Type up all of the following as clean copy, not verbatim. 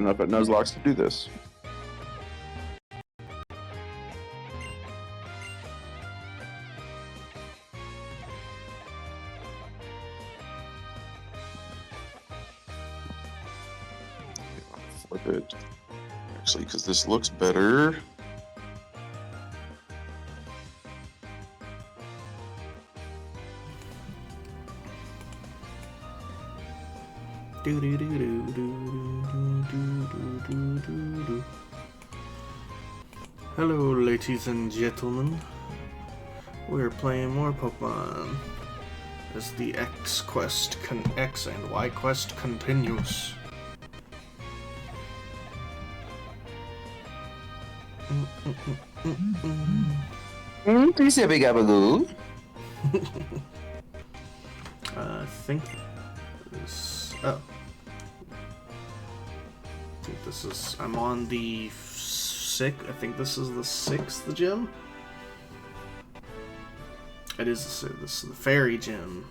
enough at Nuzlocke to do this. Flip it. Actually, because this looks better. Hello, ladies and gentlemen. We're playing more Pokemon as the X and Y quest continues. Please say big Abagoo. I think this. Oh. I think this is. I'm on the I think this is the 6th gym. It is. This is the Fairy Gym.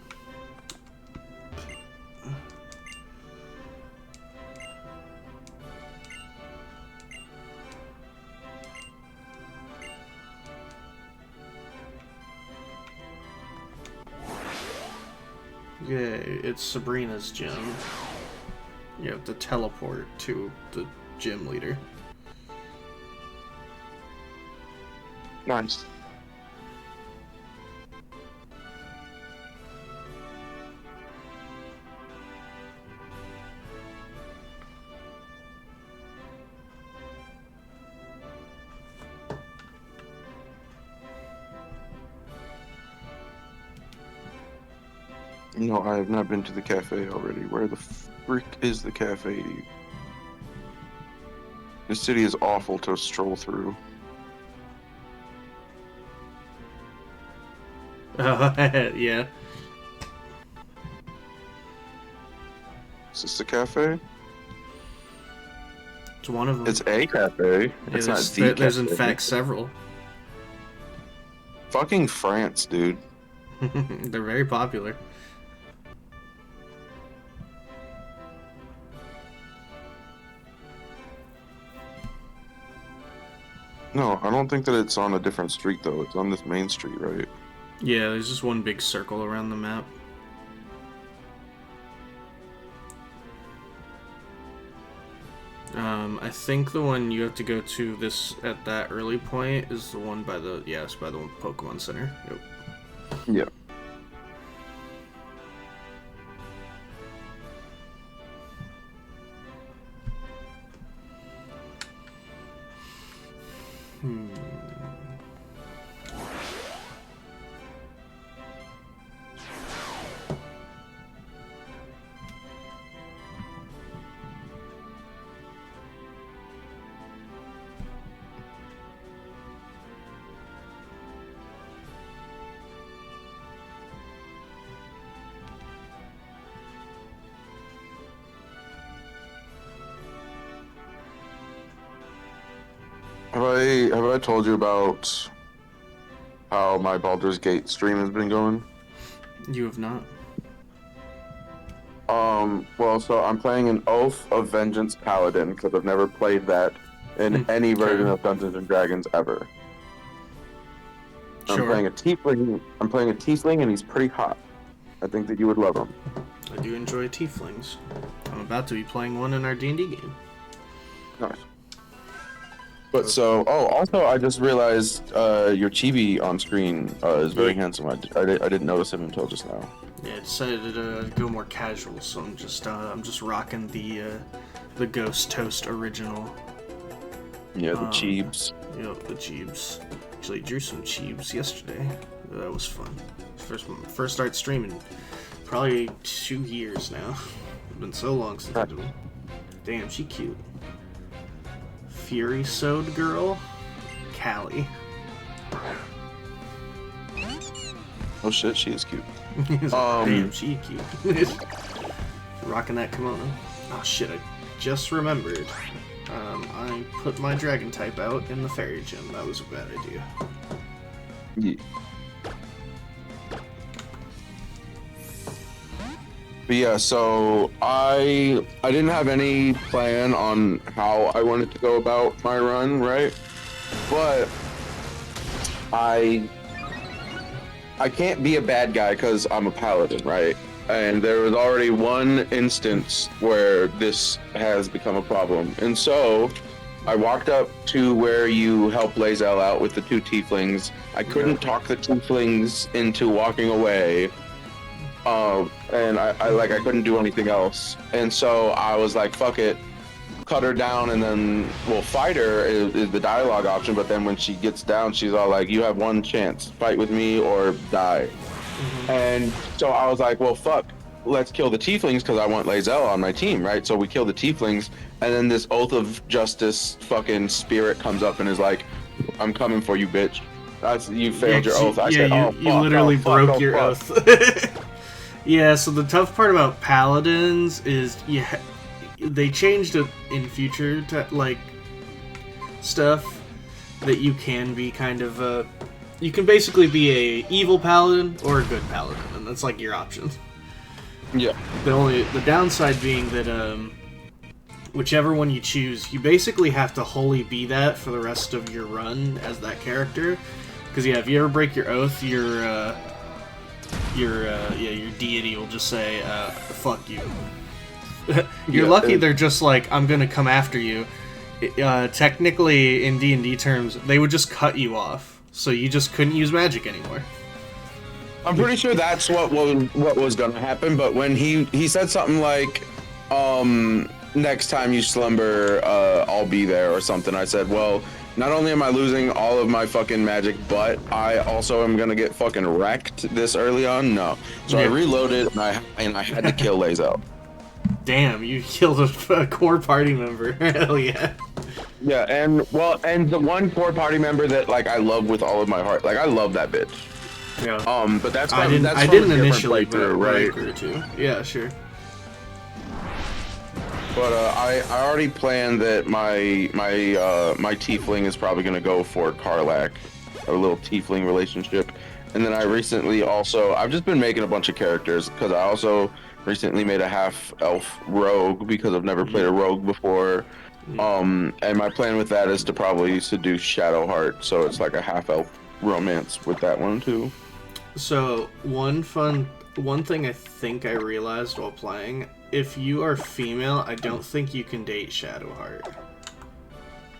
Yay, it's Sabrina's gym. You have to teleport to the gym leader. Nice. No, I have not been to the cafe already. Where the frick is the cafe? This city is awful to stroll through. Yeah. Is this the cafe? It's one of them. It's a cafe. It's not the cafe. There's in fact several. Fucking France, dude. They're very popular. No, I don't think that it's on a different street, though. It's on this main street, right? Yeah, there's just one big circle around the map. I think the one you have to go to at that early point is the one by the by the Pokemon Center. Yep. Yeah. Have I told you about how my Baldur's Gate stream has been going? You have not. Well, so I'm playing an Oath of Vengeance Paladin because I've never played that in any version of Dungeons and Dragons ever. Sure. I'm playing a Tiefling, and he's pretty hot. I think that you would love him. I do enjoy tieflings. I'm about to be playing one in our D&D game. Nice. But so, also I just realized your Chibi on screen is very handsome. I didn't notice him until just now. Yeah, I decided to go more casual, so I'm just rocking the Ghost Toast original. Yeah, the Cheebs. Yep, the Cheebs. Actually, drew some Cheebs yesterday. That was fun. First start streaming, probably 2 years now. It's been so long since I did one. Damn, she cute. Fury Sewed Girl, Callie. Oh shit, she is cute. Damn, she cute. Rocking that kimono. Oh shit, I just remembered. I put my dragon type out in the fairy gym. That was a bad idea. Yeah. But yeah, so I didn't have any plan on how I wanted to go about my run, right? But I can't be a bad guy because I'm a paladin, right? And there was already one instance where this has become a problem. And so I walked up to where you help Lae'zel out with the two tieflings. I couldn't talk the tieflings into walking away. And I couldn't do anything else. And so I was like, fuck it. Cut her down and then we'll fight her is the dialogue option, but then when she gets down she's all like, you have one chance, fight with me or die. And so I was like, well fuck, let's kill the tieflings because I want Lae'zel on my team, right? So we kill the tieflings, and then this oath of justice fucking spirit comes up and is like, I'm coming for you, bitch. You failed your oath. I said, oh, you fuck, literally oh, fuck, broke oh, your fuck. oath. Yeah, so the tough part about paladins is they changed it in future to stuff that you can be kind of you can basically be a evil paladin or a good paladin, and that's like your options. Yeah. The downside being that whichever one you choose, you basically have to wholly be that for the rest of your run as that character. Because if you ever break your oath, your deity will just say, "Fuck you." You're lucky they're just like, I'm gonna come after you. Technically, in D&D terms, they would just cut you off, so you just couldn't use magic anymore. I'm pretty sure that's what was gonna happen, but when he said something like, next time you slumber, I'll be there or something, I said, well, not only am I losing all of my fucking magic, but I also am gonna get fucking wrecked this early on. No. So I reloaded and I had to kill Lae'zel. Damn, you killed a core party member. Hell yeah. Yeah, and the one core party member that like I love with all of my heart. Like I love that bitch. Yeah. But that's I from, didn't. that's I from a didn't different initially, playthrough, but right? I grew too. Yeah, sure. But I already planned that my tiefling is probably gonna go for Karlach, a little tiefling relationship, and then I recently also I've just been making a bunch of characters because I also recently made a half elf rogue because I've never played a rogue before. And my plan with that is to probably seduce Shadowheart, so it's like a half elf romance with that one too. So one thing I think I realized while playing, if you are female, I don't think you can date Shadowheart.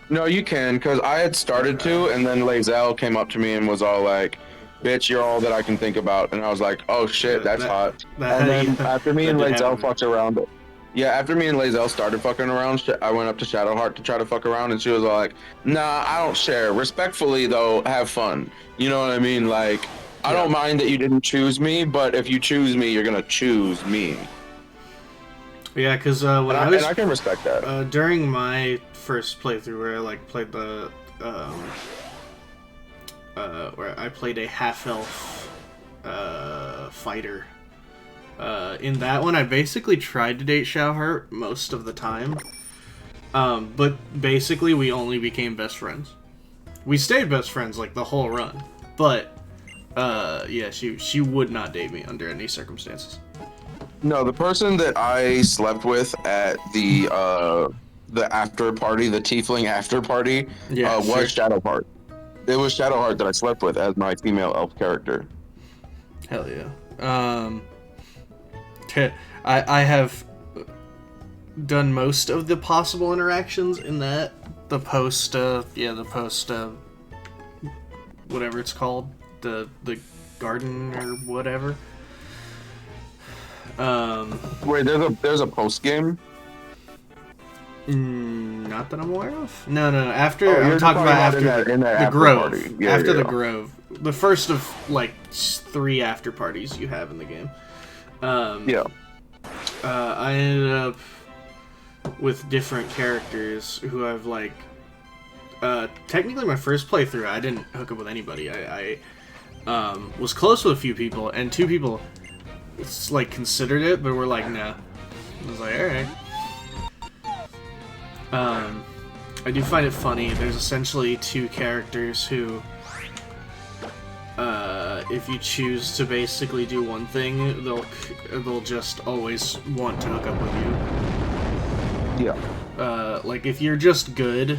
No, you can, because I had started to, and then Lae'zel came up to me and was all like, bitch, you're all that I can think about. And I was like, oh shit, that's hot. And then after me and Lae'zel fucked around, after me and Lae'zel started fucking around, I went up to Shadowheart to try to fuck around, and she was all like, nah, I don't share. Respectfully, though, have fun. You know what I mean? Like, I don't mind that you didn't choose me, but if you choose me, you're gonna choose me. Yeah, because when I can respect that. During my first playthrough, where I like played the where I played a half elf fighter. In that one, I basically tried to date Shadowheart most of the time, but basically we only became best friends. We stayed best friends like the whole run, but yeah, she would not date me under any circumstances. No, the person that I slept with at the after party, the tiefling after party, was Shadowheart. It was Shadowheart that I slept with as my female elf character. Hell yeah. I have done most of the possible interactions in that. The post, whatever it's called, the garden or whatever. Wait, there's a post game? Not that I'm aware of. No. After I'm talking about after in that the Grove. party. Yeah, after the Grove, the first of like 3 after parties you have in the game. I ended up with different characters who I've like. Technically, my first playthrough, I didn't hook up with anybody. I was close with a few people, and 2 people, it's like considered it, but were like, nah. I was like, all right. I do find it funny. There's essentially 2 characters who, if you choose to basically do one thing, they'll just always want to hook up with you. Yeah. Like if you're just good,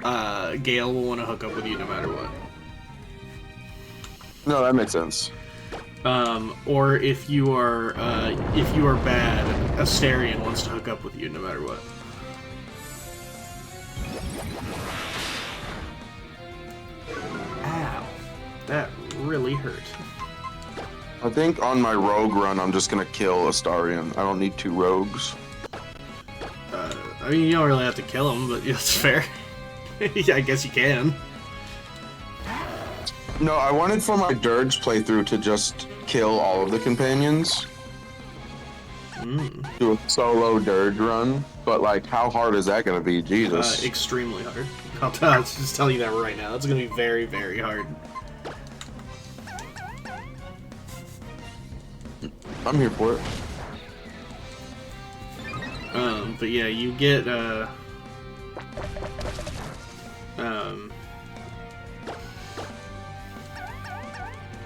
Gale will want to hook up with you no matter what. No, that makes sense. Or if you are bad, Asterion wants to hook up with you no matter what. Ow. That really hurt. I think on my rogue run, I'm just gonna kill Astarion. I don't need 2 rogues. I mean, you don't really have to kill him, but that's fair. Yeah, I guess you can. No, I wanted for my Dirge playthrough to just kill all of the companions. Do a solo Dirge run, but like, how hard is that gonna be? Jesus. Extremely hard. I'll just tell you that right now. It's gonna be very, very hard. I'm here for it. But yeah, you get, yeah,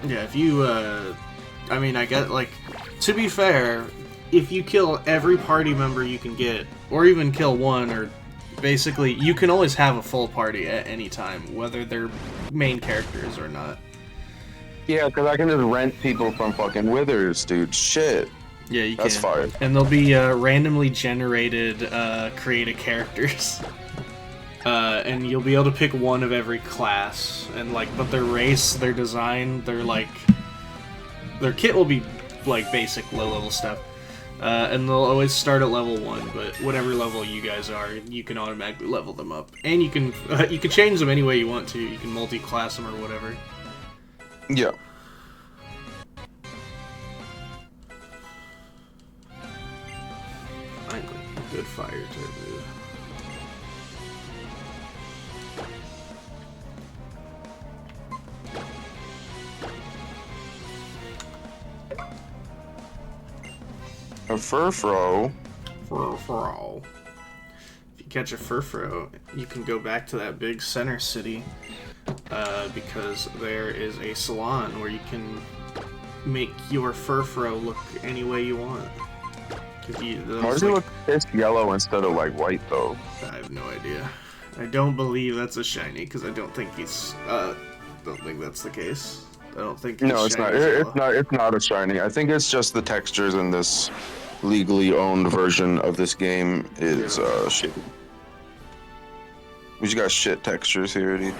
if you, I mean, I get, like, to be fair, if you kill every party member you can get, or even kill one, or basically, you can always have a full party at any time, whether they're main characters or not. Yeah, because I can just rent people from fucking Withers, dude. Shit. Yeah, you That's can. fire. And they'll be randomly generated creative characters. And you'll be able to pick one of every class. And like, but their race, their design, their kit will be like basic low-level stuff. And they'll always start at level 1, but whatever level you guys are, you can automatically level them up. And you can change them any way you want to. You can multi-class them or whatever. Yeah. Finally, good fire type move. A Furfrou. Furfrou. If you catch a Furfrou, you can go back to that big center city, because there is a salon where you can make your Furfrou look any way you want. Why does it look pissed yellow instead of like white though? I have no idea. I don't believe that's a shiny because I don't think he's. Don't think that's the case. I don't think. No, it's not. It's not a shiny. I think it's just the textures in this legally owned version of this game is shit. We just got shit textures here, dude.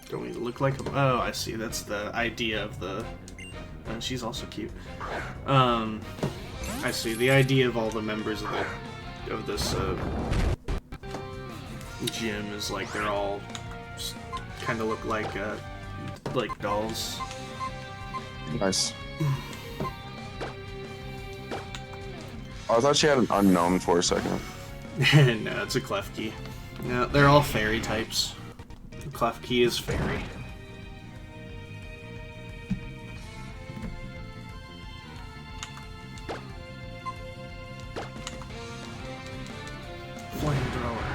Don't we look like him? Oh, I see. That's the idea of the. And she's also cute. I see. The idea of all the members of this gym is like they're all kind of look like dolls. Nice. I thought she had an unknown for a second. No, it's a Klefki. No, they're all fairy types. Klefki is fairy. Flamethrower.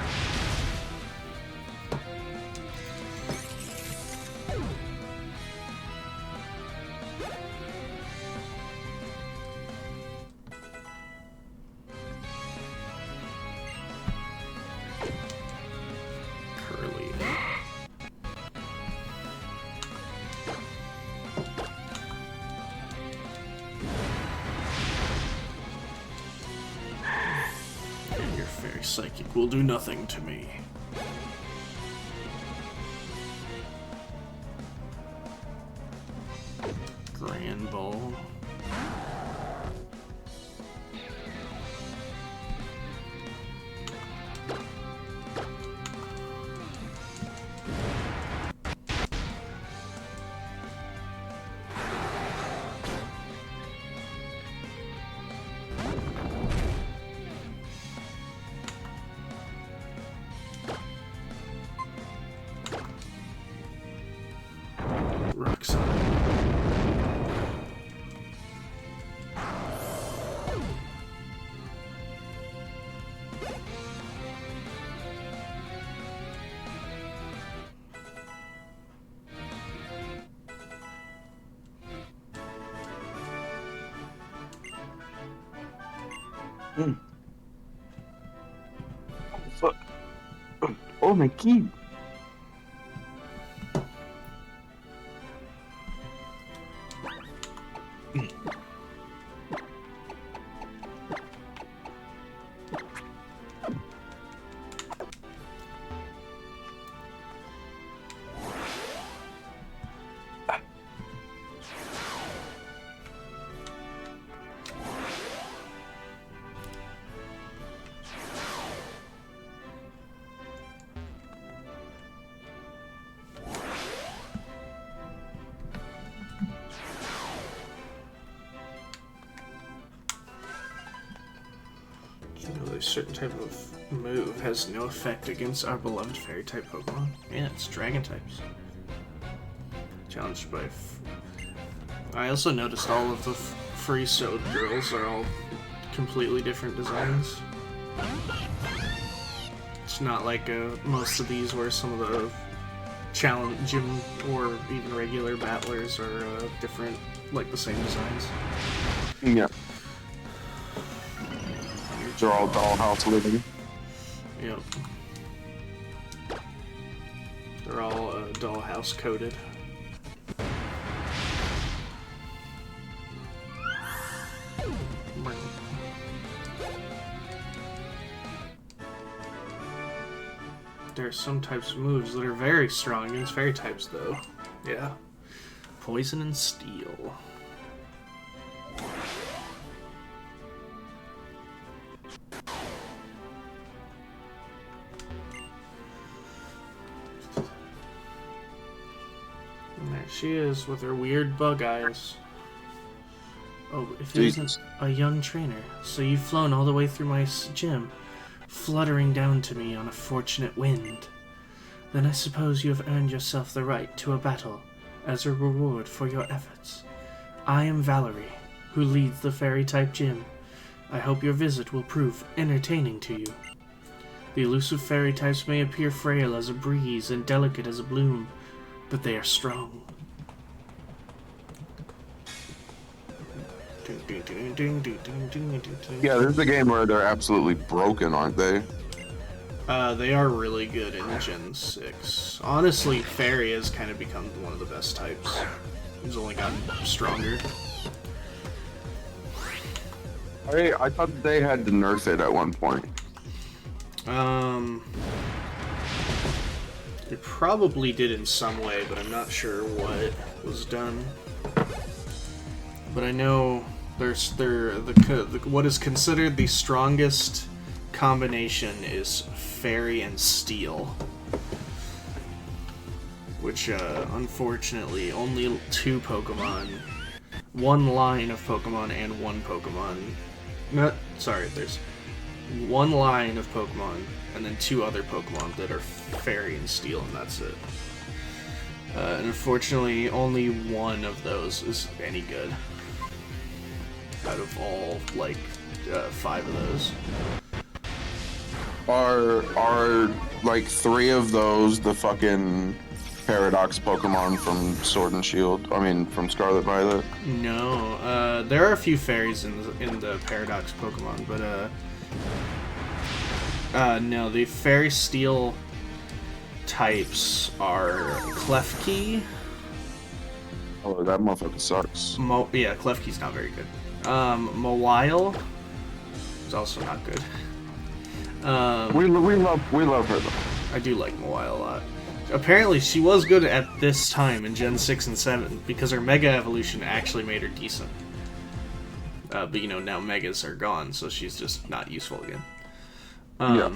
Curly. Your fairy psychic will do nothing to me. Grand Ball. Fuck. Oh, my key. A certain type of move has no effect against our beloved fairy type Pokemon. Yeah, it's dragon types. Challenged by. I also noticed all of the free sewed girls are all completely different designs. It's not like most of these where some of the challenge gym or even regular battlers are different, like the same designs. Yeah. They're all dollhouse living. Yep. They're all dollhouse coated. There are some types of moves that are very strong against fairy types, though. Yeah. Poison and Steel. And there she is with her weird bug eyes. Oh, if it isn't a young trainer, so you've flown all the way through my gym, fluttering down to me on a fortunate wind. Then I suppose you have earned yourself the right to a battle as a reward for your efforts. I am Valerie, who leads the fairy-type gym. I hope your visit will prove entertaining to you. The elusive fairy types may appear frail as a breeze and delicate as a bloom, but they are strong. Yeah, this is a game where they're absolutely broken, aren't they? They are really good in Gen 6. Honestly, Fairy has kind of become one of the best types. He's only gotten stronger. I thought that they had to nerf it at one point. They probably did in some way, but I'm not sure what was done. But I know what is considered the strongest combination is Fairy and Steel, which unfortunately only two Pokemon, one line of Pokemon and one Pokemon. There's one line of Pokemon and then two other Pokemon that are Fairy and Steel, and that's it. And unfortunately, only one of those is any good out of all, like, 5 of those. Are like 3 of those the fucking Paradox Pokemon from Sword and Shield? I mean, from Scarlet Violet? No, there are a few fairies in the Paradox Pokemon, but no, the Fairy Steel types are Klefki. Oh, that motherfucker sucks. Yeah, Klefki's not very good. Mawile is also not good. We love her though. I do like Mawile a lot. Apparently, she was good at this time in Gen 6 and 7 because her Mega Evolution actually made her decent. But you know, now Megas are gone, so she's just not useful again. Yeah.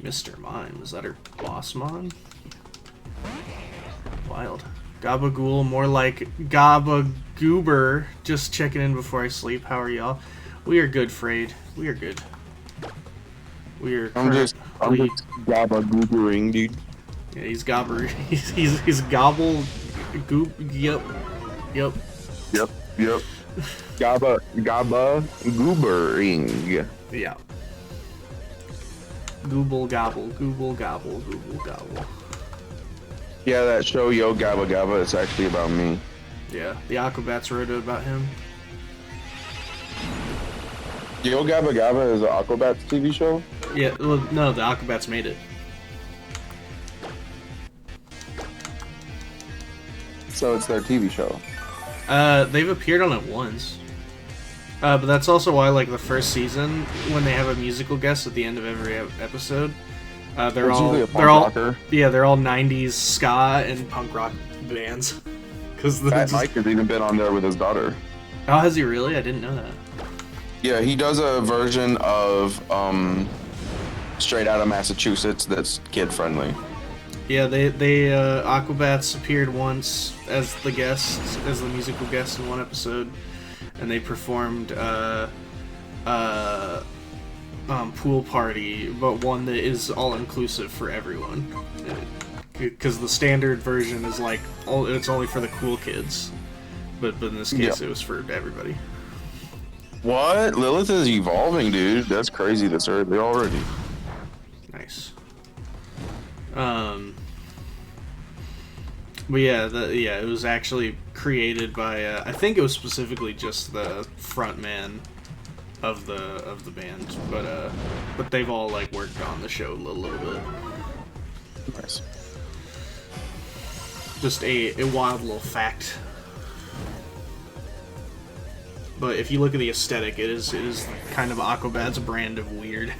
Mr. Mime, is that her boss mon? Wild. Gabagool, more like Gabagoober. Just checking in before I sleep. How are y'all? We are good, Frayed. We are good. We are. I'm just gabagoobering, dude. Yeah, he's gobber. He's gobble. Goop. Yep. Gaba goobering. Yeah. Gooble gobble. Gooble gobble. Gooble gobble. Yeah, that show Yo Gabba Gabba, it's actually about me. Yeah, the Aquabats wrote it about him. Yo Gabba Gabba is an Aquabats TV show? Yeah, well, no, the Aquabats made it. So it's their TV show. They've appeared on it once. But that's also why, like, the first season, when they have a musical guest at the end of every episode, they're It's all usually a punk they're all rocker. yeah, they're all '90s ska and punk rock bands. Because Fat Mike has even been on there with his daughter. oh, has he really? I didn't know that. Yeah, he does a version of Straight Outta Massachusetts that's kid friendly. Yeah, they Aquabats appeared once as the guest, as the musical guest in one episode, and they performed Pool Party, but one that is all inclusive for everyone. Because the standard version is like it's only for the cool kids, but in this case it was for everybody. What? Lilith is evolving, dude. That's crazy. That's early already. Nice. But yeah, it was actually created by I think it was specifically just the front man of the band, but they've all like worked on the show a little bit. Nice. Just a wild little fact. But if you look at the aesthetic, it is kind of Aquabats' brand of weird.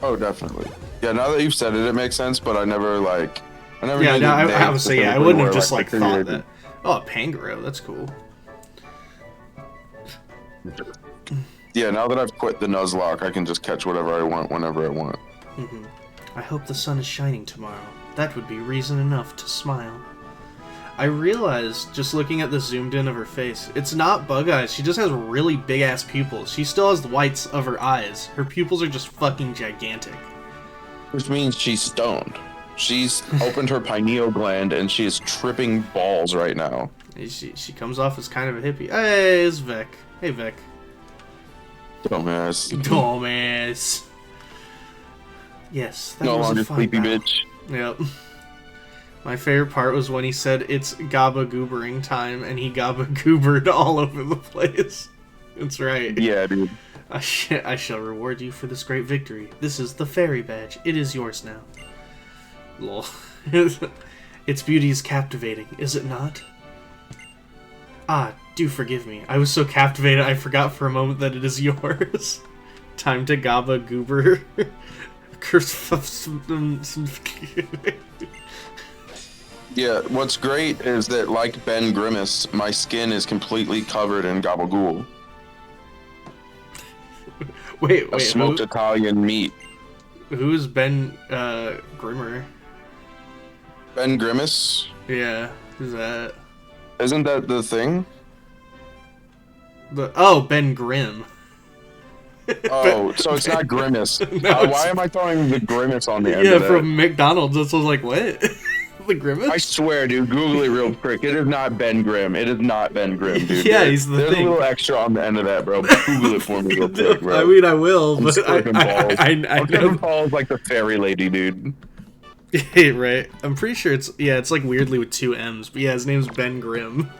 Oh, definitely. Yeah, now that you've said it, it makes sense. But I never Yeah, no, I would say, yeah, I wouldn't have just like thought created. that. Oh, Pangoro, that's cool. Yeah, now that I've quit the Nuzlocke, I can just catch whatever I want whenever I want. I hope the sun is shining tomorrow. That would be reason enough to smile. I realized, just looking at the zoomed in of her face, it's not bug eyes. She just has really big ass pupils. She still has the whites of her eyes. Her pupils are just fucking gigantic. Which means she's stoned. She's opened her pineal gland and she is tripping balls right now. She comes off as kind of a hippie. Hey, it's Vec. Hey, Vec. Dumbass. Dumbass. Yes, that No was longer a fun sleepy battle. bitch. Yep. My favorite part was when he said it's Gabba Goobering time, and he Gabba Goobered all over the place. That's right. Yeah, dude. I shall reward you for this great victory. This is the fairy badge. It is yours now. Lol. Its beauty is captivating, is it not? Ah, do forgive me. I was so captivated I forgot for a moment that it is yours. Time to Gabba Goober. Yeah, what's great is that, like Ben Grimace, my skin is completely covered in gabagool. Wait, A smoked Italian meat. who's Ben Grimmer? Ben Grimace? Yeah, who's that? Isn't that the thing? Ben Grimm. Oh, so it's not Grimace. Why am I throwing the Grimace on the end Yeah, of that? from McDonald's. That's what I was like, what? The Grimace? I swear, dude, Google it real quick. It is not Ben Grimm. It is not Ben Grimm, dude. Yeah, he's the There's thing. a little extra on the end of that, bro. Google it for me real quick, bro. I mean, I will, I'm but squirting balls. I I'm know. squirting balls like the fairy lady, dude. Right. I'm pretty sure it's like weirdly with two M's, but yeah, his name's Ben Grimm.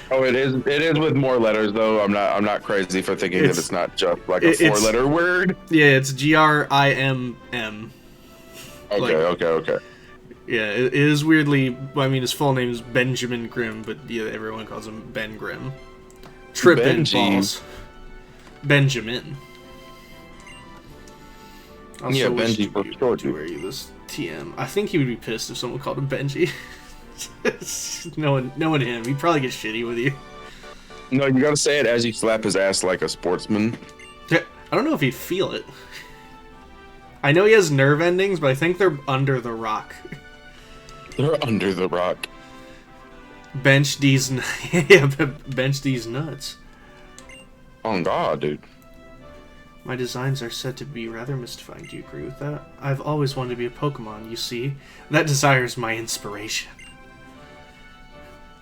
Oh, it is. It is with more letters, though. I'm not crazy for thinking that it's not just like a it's- four-letter word. Yeah, it's Grimm. Okay. Yeah, it is weirdly. I mean, his full name is Benjamin Grimm, but yeah, everyone calls him Ben Grimm. Trippin' Benji. balls. Benjamin. Also Yeah, wish Benji for short, to dude. wear you this TM. I think he would be pissed if someone called him Benji. knowing him, he'd probably get shitty with you. No, you gotta say it as you slap his ass like a sportsman. I don't know if he'd feel it. I know he has nerve endings, but I think they're under the rock. They're under the rock. Bench these nuts. Oh God, dude. My designs are said to be rather mystifying. Do you agree with that? I've always wanted to be a Pokemon, you see. That desire is my inspiration.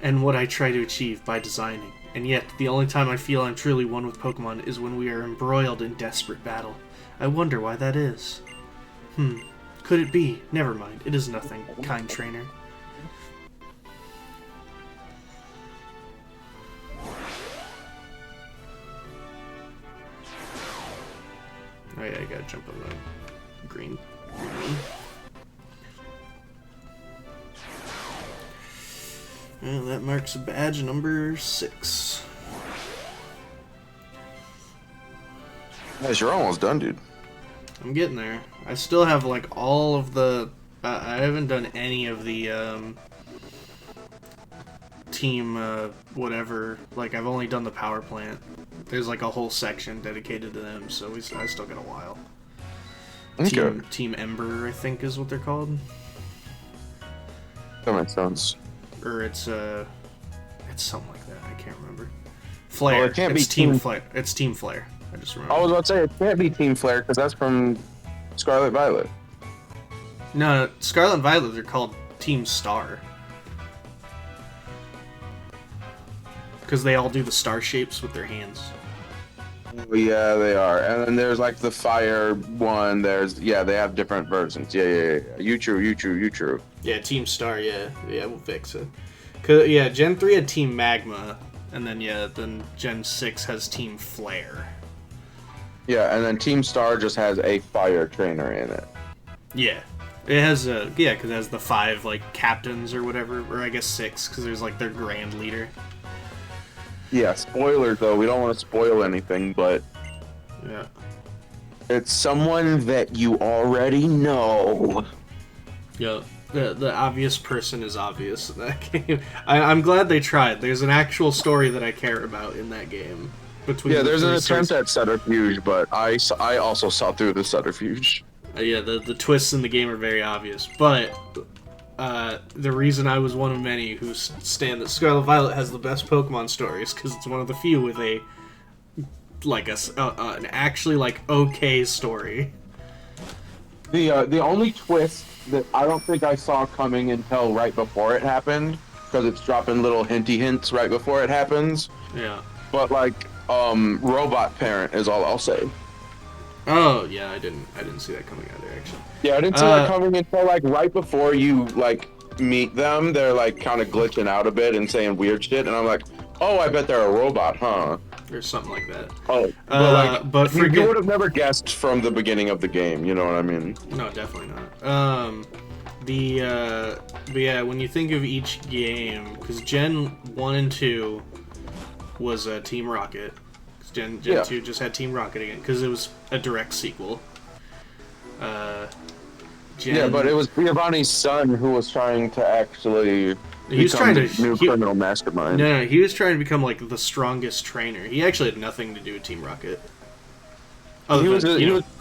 And what I try to achieve by designing. And yet, the only time I feel I'm truly one with Pokemon is when we are embroiled in desperate battle. I wonder why that is. Could it be? Never mind. It is nothing, kind trainer. Oh yeah, I gotta jump on the green. And that marks badge number 6. Nice, you're almost done, dude. I'm getting there. I still have like all of the. I haven't done any of the team whatever. Like I've only done the power plant. There's like a whole section dedicated to them, so I still got a while. Okay. Team Ember, I think, is what they're called. That makes sense. Or it's something like that. I can't remember. Flare. Well, it can't it's be Team Team- Flare. It's Team Flare. I just remember. I was about to say, it can't be Team Flare, because that's from Scarlet Violet. No, Scarlet and Violet, they're called Team Star. Because they all do the star shapes with their hands. Oh, yeah, they are. And then there's like the fire one. They have different versions. Yeah. You true. Yeah, Team Star, yeah, we'll fix it. Cause yeah, Gen 3 had Team Magma, and then then Gen 6 has Team Flare. Yeah, and then Team Star just has a fire trainer in it. Yeah. It has because it has the 5 like captains or whatever, or I guess 6, because there's like their grand leader. Yeah, spoilers though. We don't want to spoil anything, but Yeah. it's someone that you already know. Yeah. The obvious person is obvious in that game. I'm glad they tried. There's an actual story that I care about in that game. Yeah, there's an attempt at subterfuge, but I also saw through the subterfuge. Yeah, the twists in the game are very obvious, but the reason I was one of many who stand that Scarlet Violet has the best Pokemon stories because it's one of the few with a an actually like okay story. The only twist that I don't think I saw coming until right before it happened, because it's dropping little hints right before it happens. Yeah. But like, robot parent is all I'll say. Oh yeah, I didn't see that coming either actually. Yeah, I didn't see that coming until like right before you like meet them. They're like kind of glitching out a bit and saying weird shit, and I'm like, oh, I bet they're a robot, huh? Or something like that. Oh, but you would have never guessed from the beginning of the game. You know what I mean? No, definitely not. But yeah, when you think of each game, because Gen 1 and 2 was Team Rocket. Gen 2 just had Team Rocket again, because it was a direct sequel. Yeah, but it was Giovanni's son who was trying to actually become the new criminal mastermind. No, he was trying to become like the strongest trainer. He actually had nothing to do with Team Rocket. He was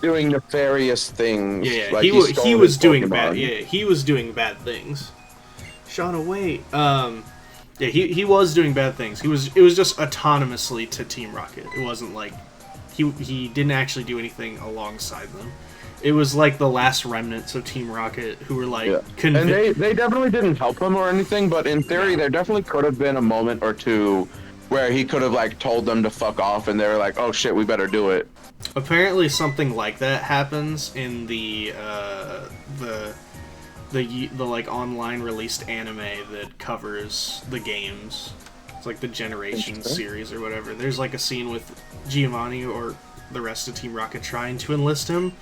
doing nefarious things. Yeah, like he was doing bad. Yeah, he was doing bad things. Shauna, wait. Yeah, he was doing bad things. It was just autonomously to Team Rocket. It wasn't like he didn't actually do anything alongside them. It was like the last remnants of Team Rocket who were like and they definitely didn't help him or anything, but in theory there definitely could have been a moment or two where he could have like told them to fuck off and they were like, oh shit, we better do it. Apparently something like that happens in the like online released anime that covers the games. It's like the Generation series or whatever. There's like a scene with Giovanni or the rest of Team Rocket trying to enlist him.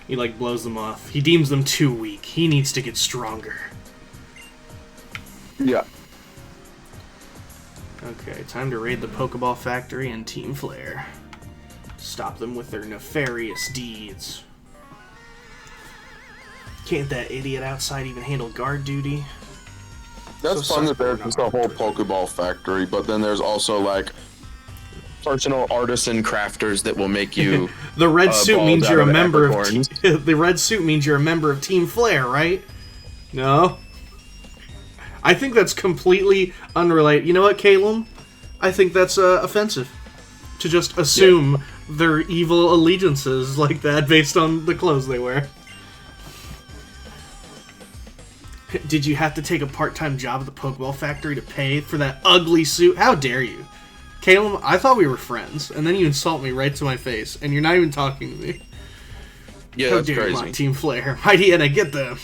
He like blows them off. He deems them too weak. He needs to get stronger. Yeah. Okay, time to raid the Pokeball Factory and Team Flare. Stop them with their nefarious deeds. Can't that idiot outside even handle guard duty? That's fun that there's just a whole Pokeball factory, but then there's also like personal artisan crafters that will make you. The red suit means you're a member of. The red suit means you're a member of Team Flare, right? No. I think that's completely unrelated. You know what, Caleb? I think that's offensive to just assume their evil allegiances like that based on the clothes they wear. Did you have to take a part-time job at the Pokeball Factory to pay for that ugly suit? How dare you? Caleb, I thought we were friends, and then you insult me right to my face, and you're not even talking to me. Yeah, How that's dare crazy. my Team Flare. Mighty Anna, get them.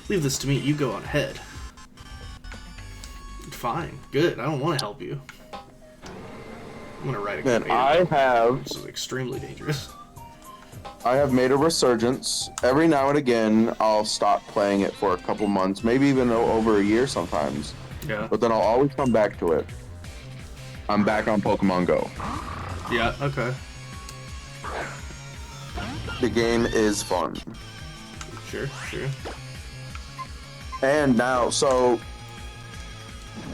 Leave this to me. You go on ahead. Fine. Good. I don't want to help you. I'm going to write a Man, grenade. I have... This is extremely dangerous. I have made a resurgence. Every now and again, I'll stop playing it for a couple months, maybe even over a year sometimes. Yeah. But then I'll always come back to it. I'm back on Pokemon Go. Yeah. Okay. The game is fun. Sure. And now, so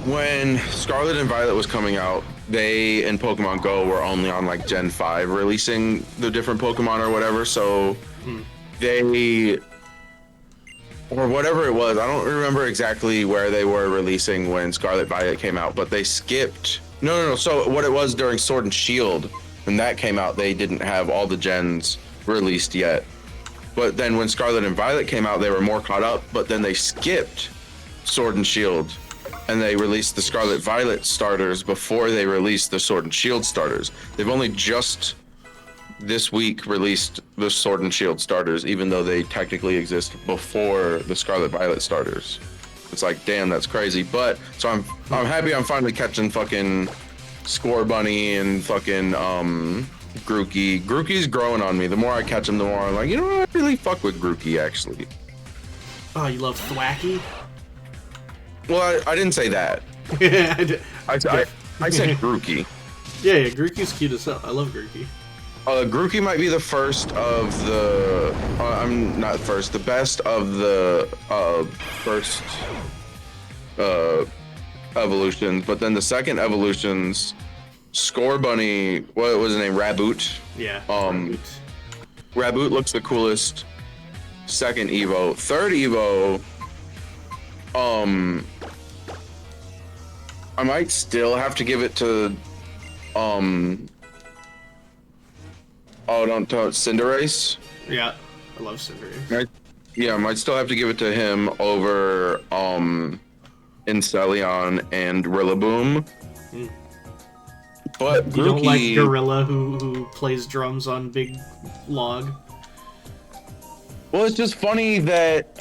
when Scarlet and Violet was coming out, they and Pokemon Go were only on like Gen 5 releasing the different Pokemon or whatever. So they, or whatever it was, I don't remember exactly where they were releasing when Scarlet Violet came out, but they skipped. No. So what it was during Sword and Shield, when that came out, they didn't have all the gens released yet. But then when Scarlet and Violet came out, they were more caught up, but then they skipped Sword and Shield and they released the Scarlet Violet starters before they released the Sword and Shield starters. They've only just this week released the Sword and Shield starters, even though they technically exist before the Scarlet Violet starters. It's like, damn, that's crazy. But so I'm happy I'm finally catching fucking Score Bunny and fucking Grookey. Grookey's growing on me. The more I catch him, the more I'm like, you know what? I really fuck with Grookey, actually. Oh, you love Thwacky? Well, I didn't say that. I said Grookey. Yeah, Grookey's cute as hell. I love Grookey. Grookey might be the first of the. I'm not first. The best of the first evolutions, but then the second evolutions, Score Bunny. What was his name? Raboot. Yeah. Raboot looks the coolest. Second Evo. Third Evo. I might still have to give it to. Oh, don't Cinderace. Yeah, I love Cinderace. I might still have to give it to him over Inceleon and Rillaboom. But you don't like Gorilla who plays drums on Big Log? Well, it's just funny that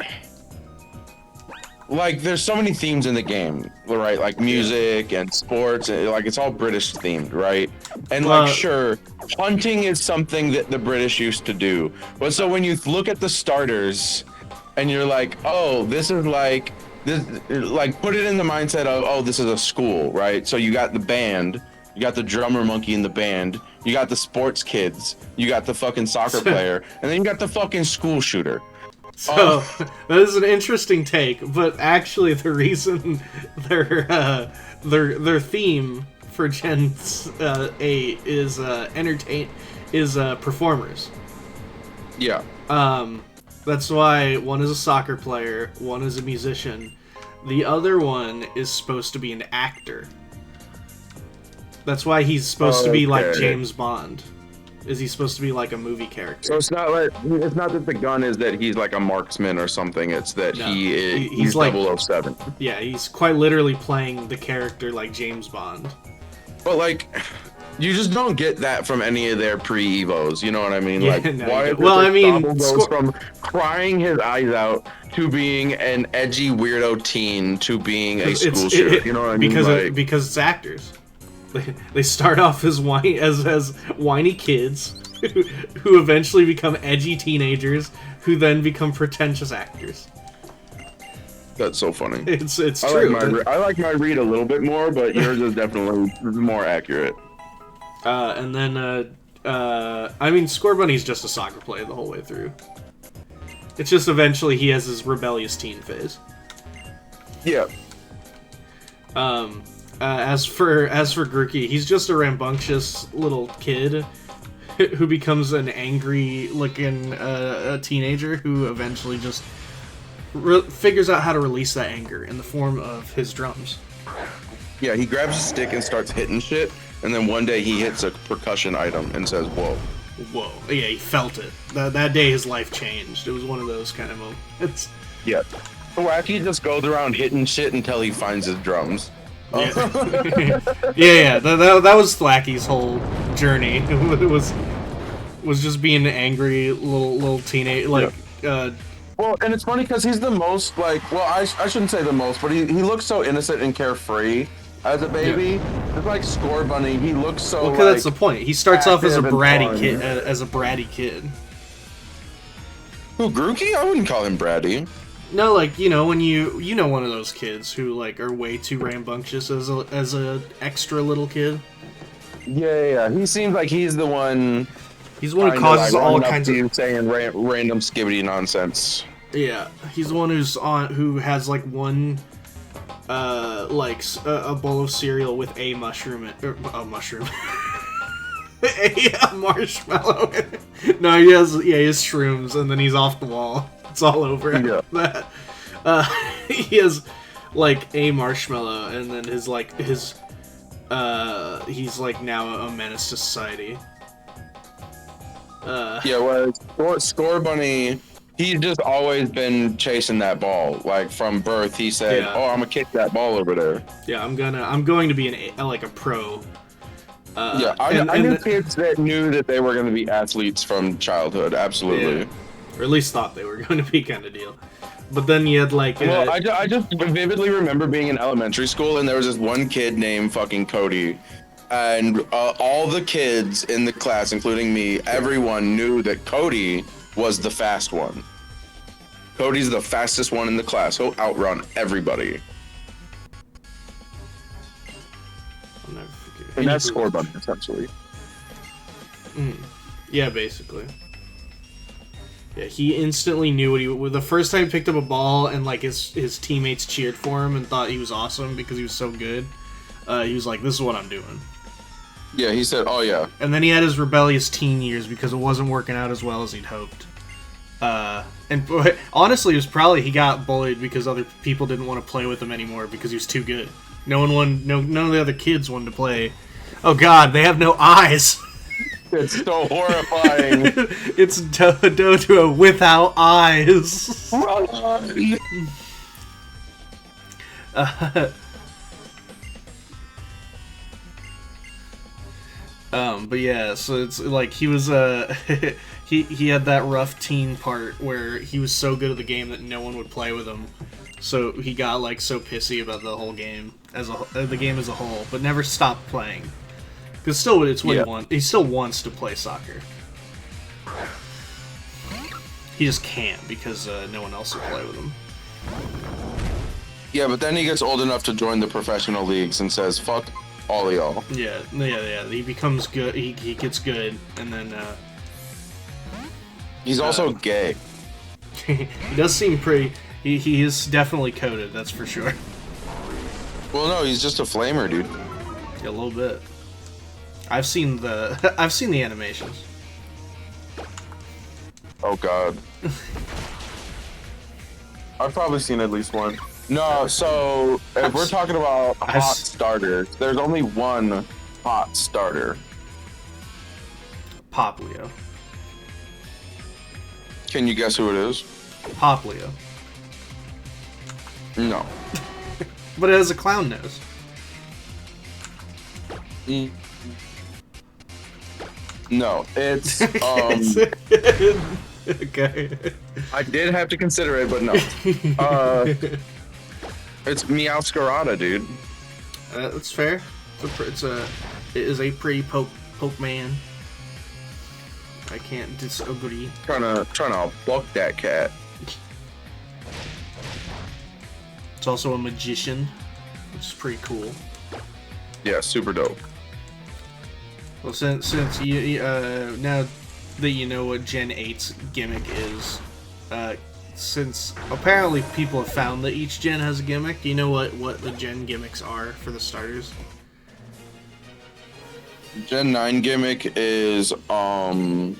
like there's so many themes in the game, right? Like music and sports, and like it's all British themed, right? And like sure, hunting is something that the British used to do. But so when you look at the starters and you're like, oh, this is like this, like put it in the mindset of, oh, this is a school, right? So you got the band, you got the drummer monkey in the band, you got the sports kids, you got the fucking soccer player, and then you got the fucking school shooter. So that is an interesting take, but actually the reason their theme for Gen 8 is performers. Yeah. That's why one is a soccer player, one is a musician, the other one is supposed to be an actor. That's why he's supposed to be like James Bond. Is he supposed to be like a movie character? So it's not that the gun is that he's like a marksman or something. It's that he's like 007. Yeah, he's quite literally playing the character like James Bond. But like, you just don't get that from any of their pre-evos. You know what I mean? Yeah, like, no, why? well, I mean, goes from crying his eyes out to being an edgy weirdo teen to being a school shooter. You know what I mean? Because it's actors. They start off as whiny kids who eventually become edgy teenagers who then become pretentious actors. That's so funny. It's true. I like my read a little bit more, but yours is definitely more accurate. And then, I mean, Score Bunny's just a soccer player the whole way through. It's just eventually he has his rebellious teen phase. Yeah. As for Grookey, he's just a rambunctious little kid who becomes an angry-looking teenager who eventually just figures out how to release that anger in the form of his drums. Yeah, he grabs a stick and starts hitting shit, and then one day he hits a percussion item and says, "Whoa." Whoa. Yeah, he felt it. That day his life changed. It was one of those kind of moments. Yeah. Wacky just goes around hitting shit until he finds his drums. Yeah, that was Thwacky's whole journey. It was just being an angry little teenage, like. Yeah. Well, and it's funny because he's the most like. Well, I shouldn't say the most, but he looks so innocent and carefree as a baby. Yeah. It's like Score Bunny. He looks so. Well, because that's the point. He starts off as a bratty kid. Who, Grookey? I wouldn't call him bratty. No, like, you know, when you know one of those kids who, like, are way too rambunctious as a extra little kid. Yeah. He seems like he's the one. He's the one who causes all kinds of saying random skibbity nonsense. Yeah, he's the one who has like one a bowl of cereal with a mushroom a mushroom. a marshmallow in it. No, he has shrooms and then he's off the wall. It's all over. Yeah. That. He has like a marshmallow and then he's like now a menace to society. Score Bunny, he's just always been chasing that ball. Like from birth, he said, "Oh, I'm gonna kick that ball over there." Yeah, I'm going to be a pro. I knew kids that knew that they were going to be athletes from childhood. Absolutely, yeah. Or at least thought they were going to be, kind of deal. But then you had like. Well, I just vividly remember being in elementary school, and there was this one kid named fucking Cody. And all the kids in the class, including me, everyone knew that Cody was the fast one. Cody's the fastest one in the class. He'll outrun everybody. I'll never forget. And that's Score Bunny, essentially. Yeah, basically. Yeah, he instantly knew the first time he picked up a ball and like his teammates cheered for him and thought he was awesome because he was so good. He was like, "This is what I'm doing." Yeah, he said, "Oh yeah." And then he had his rebellious teen years because it wasn't working out as well as he'd hoped. And honestly, it was probably he got bullied because other people didn't want to play with him anymore because he was too good. None of the other kids wanted to play. Oh God, they have no eyes. It's so horrifying. It's Dodo without eyes. But yeah, so it's like he was he had that rough teen part where he was so good at the game that no one would play with him. So he got like so pissy about the whole game the game as a whole, but never stopped playing. Because still, it's what he wants. He still wants to play soccer. He just can't because no one else will play with him. Yeah, but then he gets old enough to join the professional leagues and says, "Fuck all of y'all." Yeah. He becomes good. He gets good, and then he's also gay. He does seem pretty. He is definitely coded. That's for sure. Well, no, he's just a flamer, dude. Yeah, a little bit. I've seen the animations. Oh God. I've probably seen at least one. No, so if we're talking about hot starters, there's only one hot starter. Poplio. Can you guess who it is? Poplio. No. But it has a clown nose. No, it's Okay. I did have to consider it, but no. It's Meowscarada, dude. That's fair. It is a pretty poke man. I can't disagree. Trying to buck that cat. It's also a magician, which is pretty cool. Yeah, super dope. Well, since you now that you know what Gen 8's gimmick is, since apparently people have found that each gen has a gimmick, do you know what the gen gimmicks are for the starters? Gen 9 gimmick is let me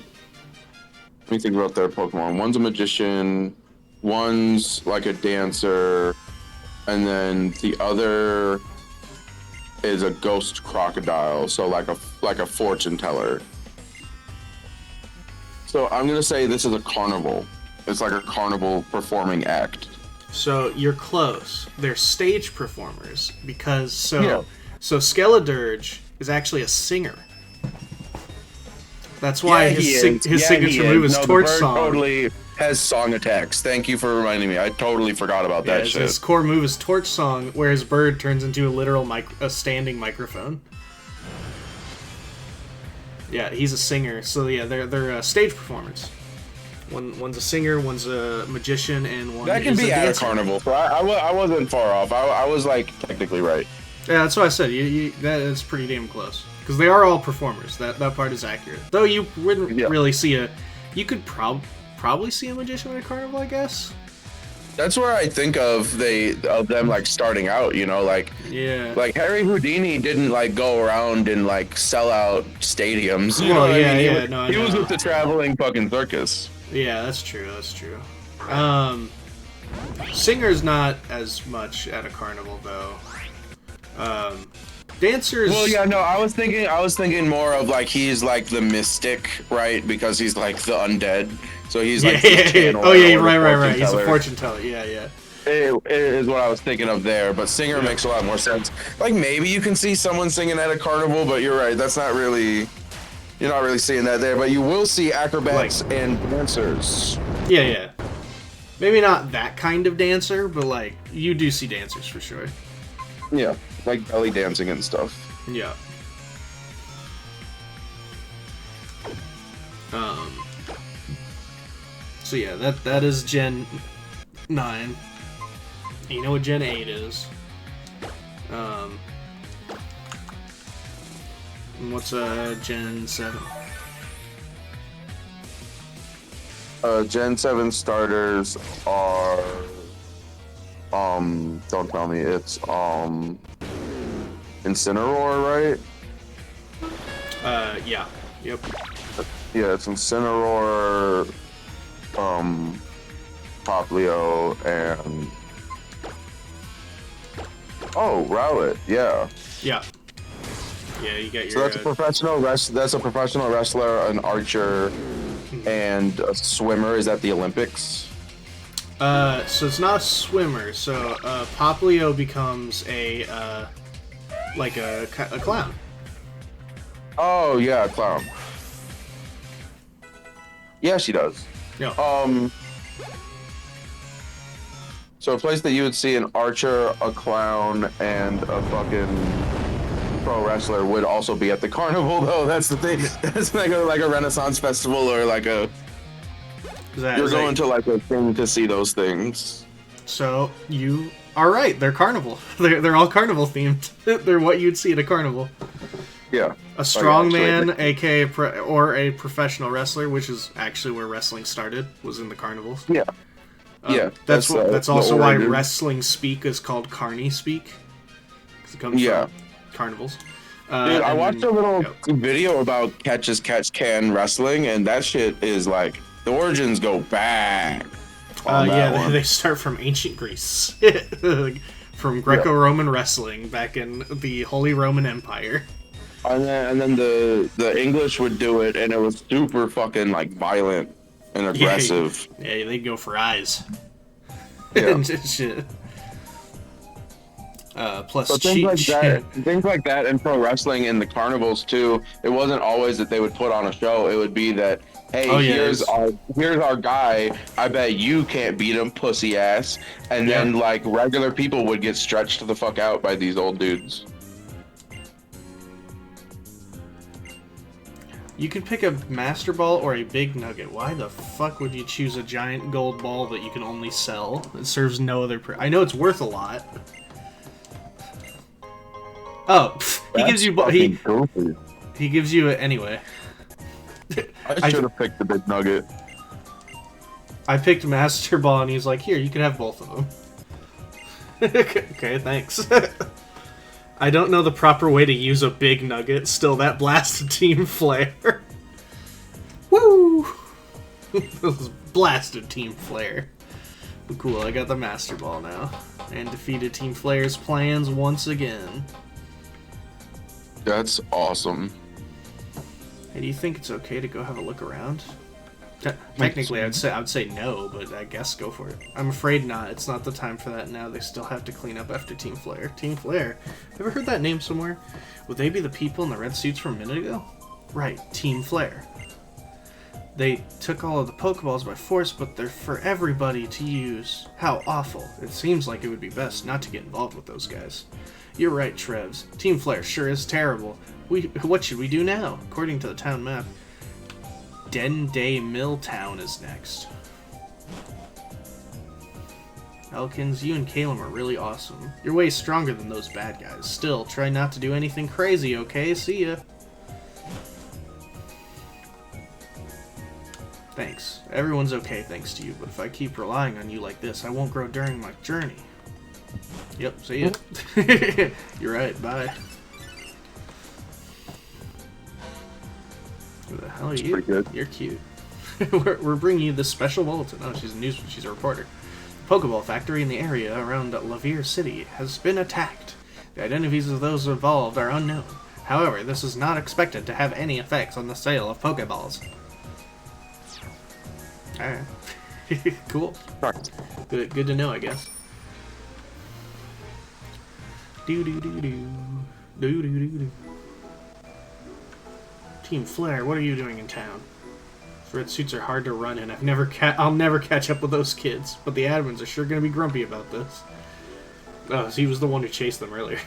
think about their Pokemon. One's a magician, one's like a dancer, and then the other is a ghost crocodile, so like a fortune teller. So I'm gonna say this is a carnival. It's like a carnival performing act. So you're close. They're stage performers because so Skeledirge is actually a singer. That's why his signature move is Torch Song. Totally has song attacks. Thank you for reminding me. I totally forgot about that shit. His core move is Torch Song, where his bird turns into a literal standing microphone. Yeah, he's a singer. So yeah, they're stage performers. One's a singer, one's a magician, and one That can is be a at a dancer. carnival, so I wasn't far off. I was like technically right. Yeah, that's what I said. That is pretty damn close. Because they are all performers. That part is accurate. Though you wouldn't really see a... You could probably see a magician at a carnival, I guess. That's where I think of them like starting out, you know, like Harry Houdini didn't like go around and like sell out stadiums. You know what I mean? He was with the traveling fucking circus. Yeah, that's true. That's true. Singers not as much at a carnival though. Dancers. Well, yeah, no, I was thinking more of like he's like the mystic, right? Because he's like the undead. So he's like oh yeah, right. He's a fortune teller. Yeah. It is what I was thinking of there, but singer makes a lot more sense. Like maybe you can see someone singing at a carnival, but you're right. That's not really. You're not really seeing that there, but you will see acrobats and dancers. Yeah. Maybe not that kind of dancer, but like you do see dancers for sure. Yeah, like belly dancing and stuff. Yeah. So yeah, that is Gen 9. You know what Gen 8 is. And what's Gen 7? Gen 7 starters are don't tell me it's Incineroar, right? Yeah. Yep. Yeah, it's Incineroar, Poplio, and Rowlet, yeah. Yeah, you got your. So that's a professional wrestler, an archer, and a swimmer. Is that the Olympics? So it's not a swimmer. So Poplio becomes a clown. Oh yeah, a clown. Yeah, she does. Yeah. So a place that you would see an archer, a clown, and a fucking pro wrestler would also be at the carnival, though. That's the thing. That's like a Renaissance festival or like a. You're going to like a thing to see those things. So you are right. They're carnival. They're all carnival themed. They're what you'd see at a carnival. Yeah. A strongman, aka or a professional wrestler, which is actually where wrestling started, was in the carnivals. Yeah. That's also why wrestling speak is called carny speak. Because it comes from carnivals. Dude, I watched a little video about Catch as Catch Can wrestling, and that shit is like the origins go back. They start from ancient Greece, from Greco-Roman wrestling back in the Holy Roman Empire. And then the English would do it, and it was super fucking like violent and aggressive. Yeah, they'd go for eyes. Yeah. And shit. Plus so things like that in pro wrestling in the carnivals too. It wasn't always that they would put on a show. It would be that, hey, here's our guy. I bet you can't beat him, pussy ass. And then like regular people would get stretched the fuck out by these old dudes. You can pick a Master Ball or a Big Nugget. Why the fuck would you choose a giant gold ball that you can only sell? It serves no other I know it's worth a lot. Oh, he gives you he gives you it anyway. I should have picked the Big Nugget. I picked Master Ball and he's like, here, you can have both of them. Okay, thanks. I don't know the proper way to use a Big Nugget. Still, that blasted Team Flare. Woo! Blasted Team Flare. But cool, I got the Master Ball now. And defeated Team Flare's plans once again. That's awesome. Hey, do you think it's okay to go have a look around? Technically, I would say no, but I guess go for it. I'm afraid not. It's not the time for that now. They still have to clean up after Team Flare. Team Flare? Ever heard that name somewhere? Would they be the people in the red suits from a minute ago? Right, Team Flare. They took all of the Pokeballs by force, but they're for everybody to use. How awful. It seems like it would be best not to get involved with those guys. You're right, Trevs. Team Flare sure is terrible. What should we do now? According to the town map, Dende Milltown is next. Elkins, you and Caleb are really awesome. You're way stronger than those bad guys. Still, try not to do anything crazy, okay? See ya. Thanks. Everyone's okay thanks to you, but if I keep relying on you like this, I won't grow during my journey. Yep, see ya. You're right, bye. Who the hell are you? Pretty good. You're cute. we're bringing you this special bulletin. Oh, she's a reporter. The Pokeball factory in the area around Lavier City has been attacked. The identities of those involved are unknown. However, this is not expected to have any effects on the sale of Pokeballs. Alright. Cool. Good to know, I guess. Do. Team Flare, what are you doing in town? Red suits are hard to run in. I'll never catch up with those kids, but the admins are sure gonna be grumpy about this. Oh, so he was the one who chased them earlier.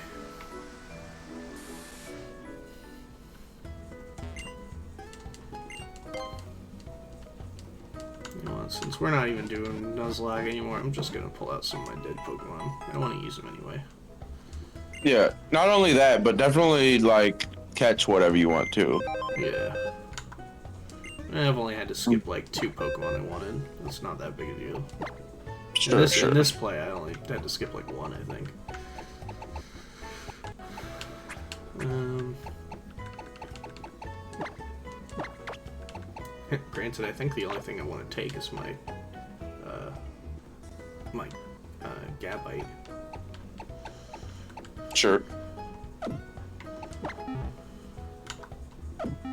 Since we're not even doing Nuzlocke anymore, I'm just gonna pull out some of my dead Pokemon. I want to use them anyway. Yeah, not only that, but definitely like catch whatever you want to. Yeah. I've only had to skip like 2 Pokemon I wanted. That's not that big a deal. Sure, In this play, I only had to skip like 1, I think. Granted, I think the only thing I want to take is my Gabite. Sure.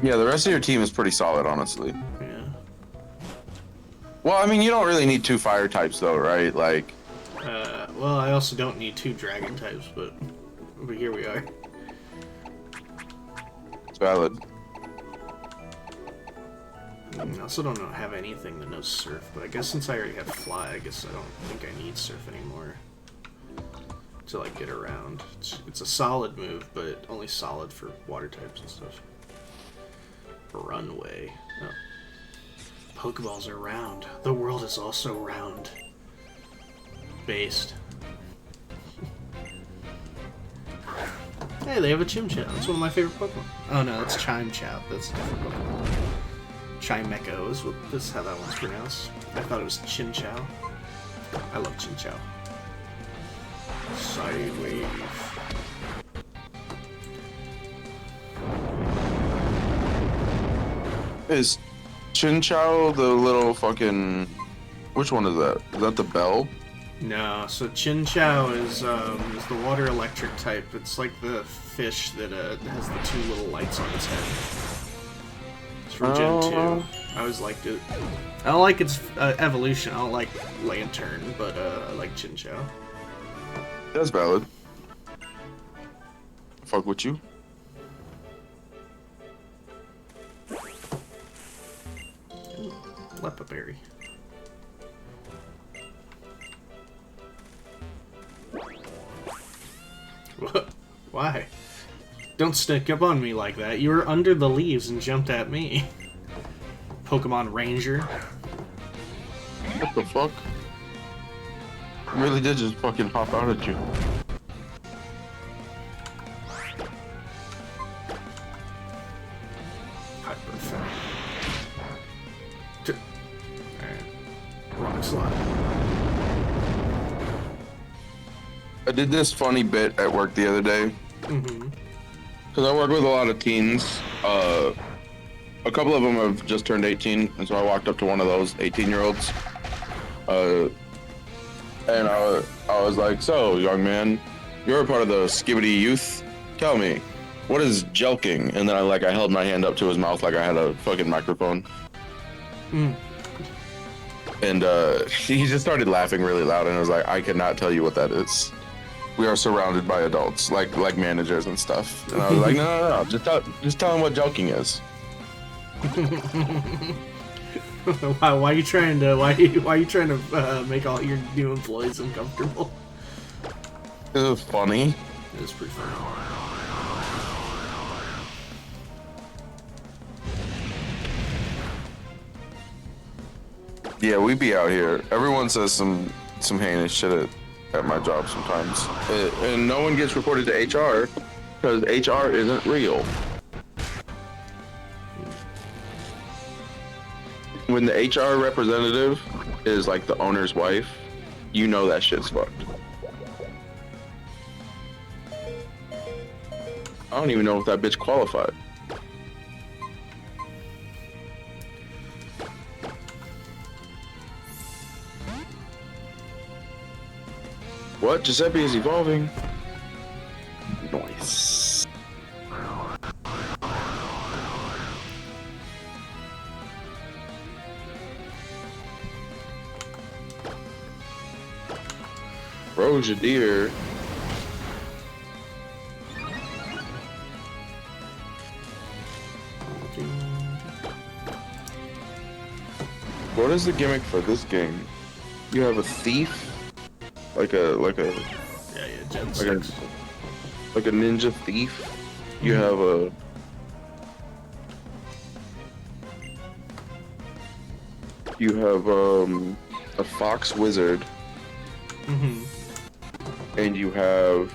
Yeah, the rest of your team is pretty solid, honestly. Yeah. Well, I mean, you don't really need 2 fire types, though, right? Like. Well, I also don't need 2 dragon types, but here we are. It's valid. I also don't have anything that knows Surf, but I guess since I already have Fly, I guess I don't think I need Surf anymore to like get around. It's a solid move, but only solid for water types and stuff. Runway. Oh. Pokeballs are round. The world is also round. Based. Hey, they have a Chimchar. That's one of my favorite Pokemon. Oh no, that's Chimechow. That's a different Pokemon. Chimecho is how that one's pronounced. I thought it was Chinchou. I love Chinchou. Sideways. Is Chinchou the little fucking... Which one is that? Is that the bell? No, so Chinchou is the water electric type. It's like the fish that has the 2 little lights on its head. It's from Gen 2. I always liked it. I don't like its evolution. I don't like Lantern, but I like Chinchou. That's valid. Fuck with you. Lepa Berry. What? Why? Don't stick up on me like that. You were under the leaves and jumped at me. Pokemon Ranger. What the fuck? I really did just fucking pop out at you. Hyperfang. Alright. Rock Slide. I did this funny bit at work the other day. Mm-hmm. Because I work with a lot of teens. A couple of them have just turned 18, and so I walked up to one of those 18-year-olds. And I was like, so, young man, you're a part of the Skibidi youth? Tell me, what is jelking? And then I held my hand up to his mouth like I had a fucking microphone. Mm. And he just started laughing really loud, and I was like, I cannot tell you what that is. We are surrounded by adults, like managers and stuff. And I was like, no, just tell him what jelking is. Why are you trying to make all your new employees uncomfortable? It was funny. It was pretty funny. Yeah, we be out here. Everyone says some heinous shit at my job sometimes, and no one gets reported to HR because HR isn't real. When the HR representative is like the owner's wife, you know that shit's fucked. I don't even know if that bitch qualified. What? Giuseppe is evolving. Nice. Rojadir. What is the gimmick for this game? You have a thief, like a Yeah, Gen 6. like a ninja thief. You have a fox wizard, and you have.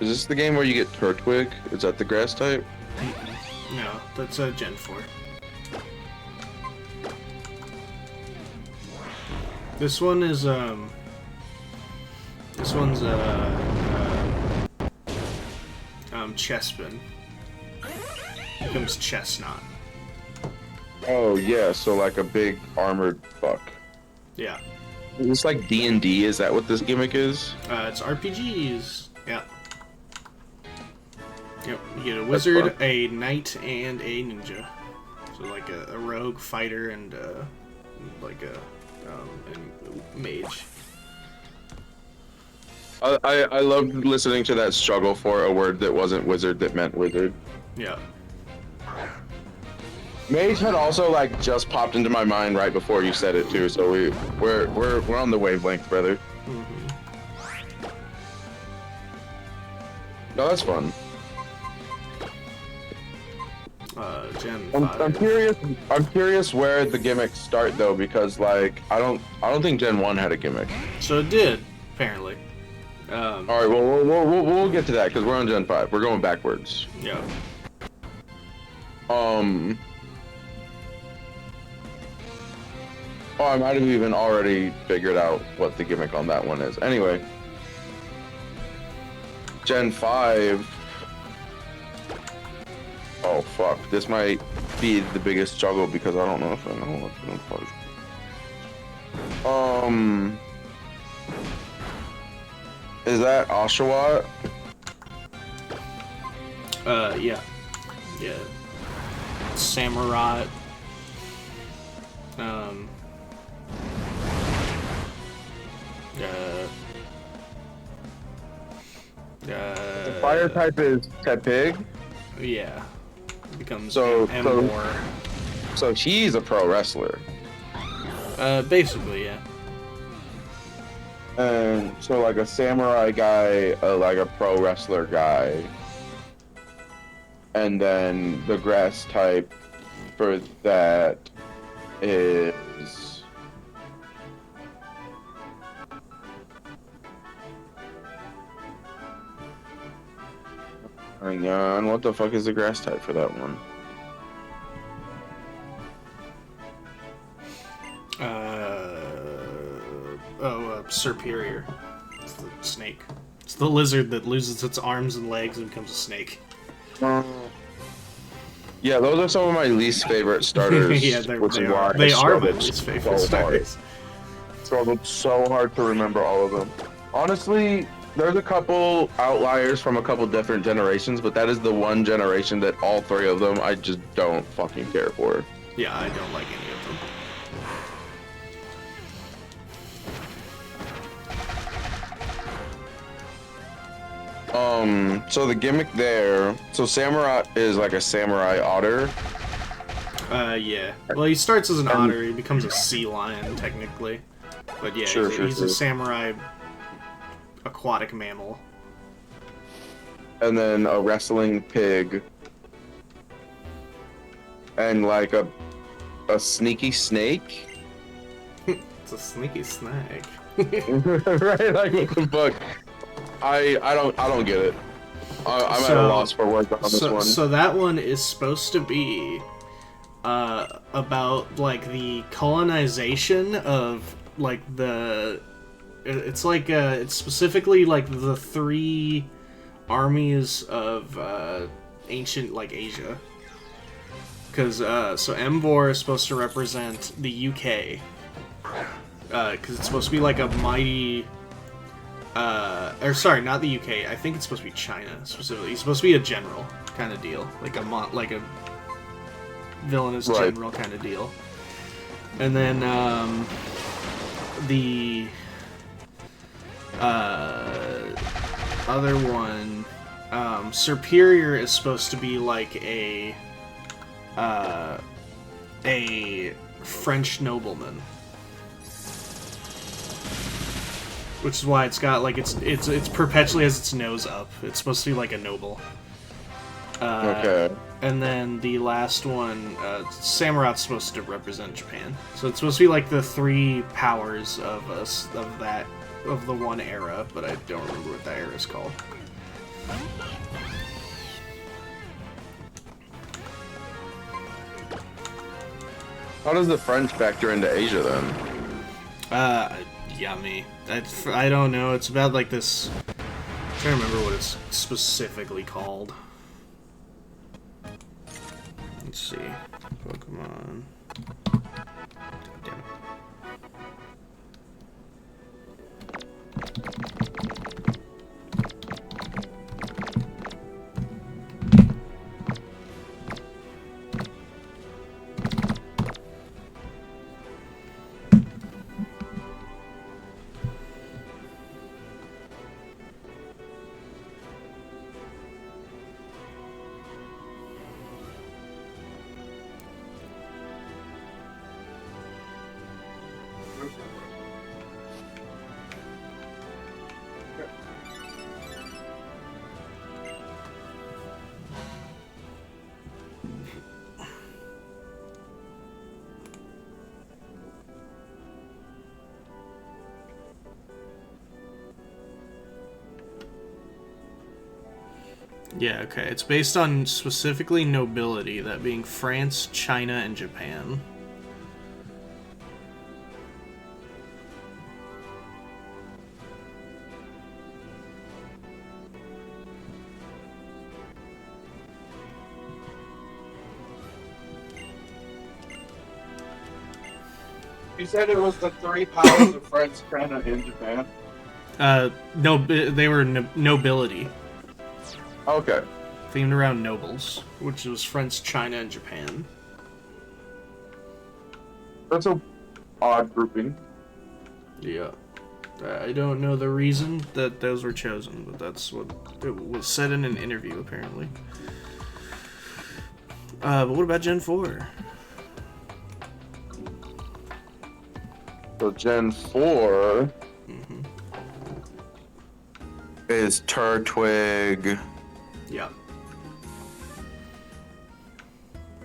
Is this the game where you get Turtwig? Is that the grass type? No, that's Gen 4. This one is this one's Chespin. Becomes Chestnut. Oh yeah, so like a big armored buck. Yeah. Is this like D&D? Is that what this gimmick is? It's RPGs. Yeah. Yep. You get a wizard, a knight, and a ninja. So like a rogue fighter and like a and mage. I loved listening to that struggle for a word that wasn't wizard that meant wizard. Yeah. Mage had also like just popped into my mind right before you said it too, so we're on the wavelength, brother. No, that's fun. Gen 5. I'm curious where the gimmicks start though, because like I don't think Gen 1 had a gimmick. So it did, apparently. All right, well we'll get to that because we're on Gen 5. We're going backwards. Yeah. Oh, I might have even already figured out what the gimmick on that one is. Anyway, Gen 5. Oh fuck, this might be the biggest struggle because I don't know if I know what's gonna cause. Is that Oshawott? Yeah. Yeah. Samurai. The fire type is Tepig. Yeah. Becomes So more. So he's a pro wrestler. Basically, yeah. And so like a samurai guy, like a pro wrestler guy. And then the grass type for that is hang on, what the fuck is the grass type for that one? Superior. It's the snake. It's the lizard that loses its arms and legs and becomes a snake. Yeah, those are some of my least favorite starters. Yeah, they are my least favorite starters. Struggled so hard to remember all of them. Honestly, there's a couple outliers from a couple different generations, but that is the one generation that all three of them I just don't fucking care for. Yeah, I don't like any of them. So the gimmick there, so Samurai is like a samurai otter. Yeah. Well, he starts as an otter, he becomes a sea lion, technically. But yeah, he's a samurai aquatic mammal. And then a wrestling pig. And like a a sneaky snake? It's a sneaky snake. Right? Like what the fuck? I don't get it. I'm at a loss for words on this one. So that one is supposed to be about like the colonization of like the. It's like it's specifically like the 3 armies of ancient like Asia. Because so Embor is supposed to represent the UK. Because it's supposed to be like a mighty. Or sorry, not the UK. I think it's supposed to be China specifically. He's supposed to be a general kind of deal, like a villainous Right. general kind of deal. And then the other one, Superior is supposed to be like a French nobleman. Which is why it's got like it's perpetually has its nose up. It's supposed to be like a noble. Okay. And then the last one, Samurai's supposed to represent Japan. So it's supposed to be like the 3 powers of us of the one era, but I don't remember what that era is called. How does the French factor into Asia then? Yummy. I don't know. It's about like this. I'm trying to remember what it's specifically called. Let's see. Pokemon. Damn it. Yeah, okay. It's based on specifically nobility, that being France, China, and Japan. You said it was the 3 powers of France, China, and Japan? No, they were nobility. Okay. Themed around nobles, which was France, China, and Japan. That's a odd grouping. Yeah. I don't know the reason that those were chosen, but that's what it was said in an interview, apparently. But what about Gen 4? So Gen 4 is Turtwig. Yeah.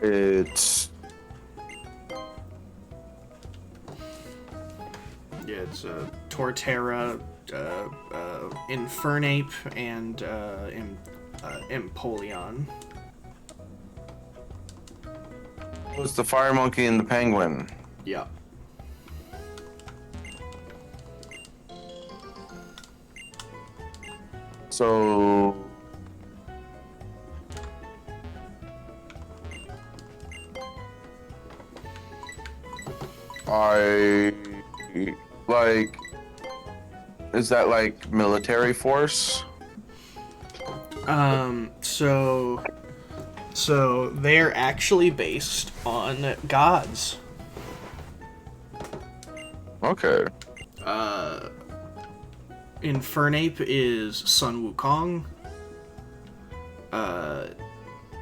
It's It's Torterra, Infernape, and Empoleon. it's the Fire Monkey and the Penguin. Yeah. So I like, is that like military force? So they're actually based on gods. Okay. Infernape is Sun Wukong.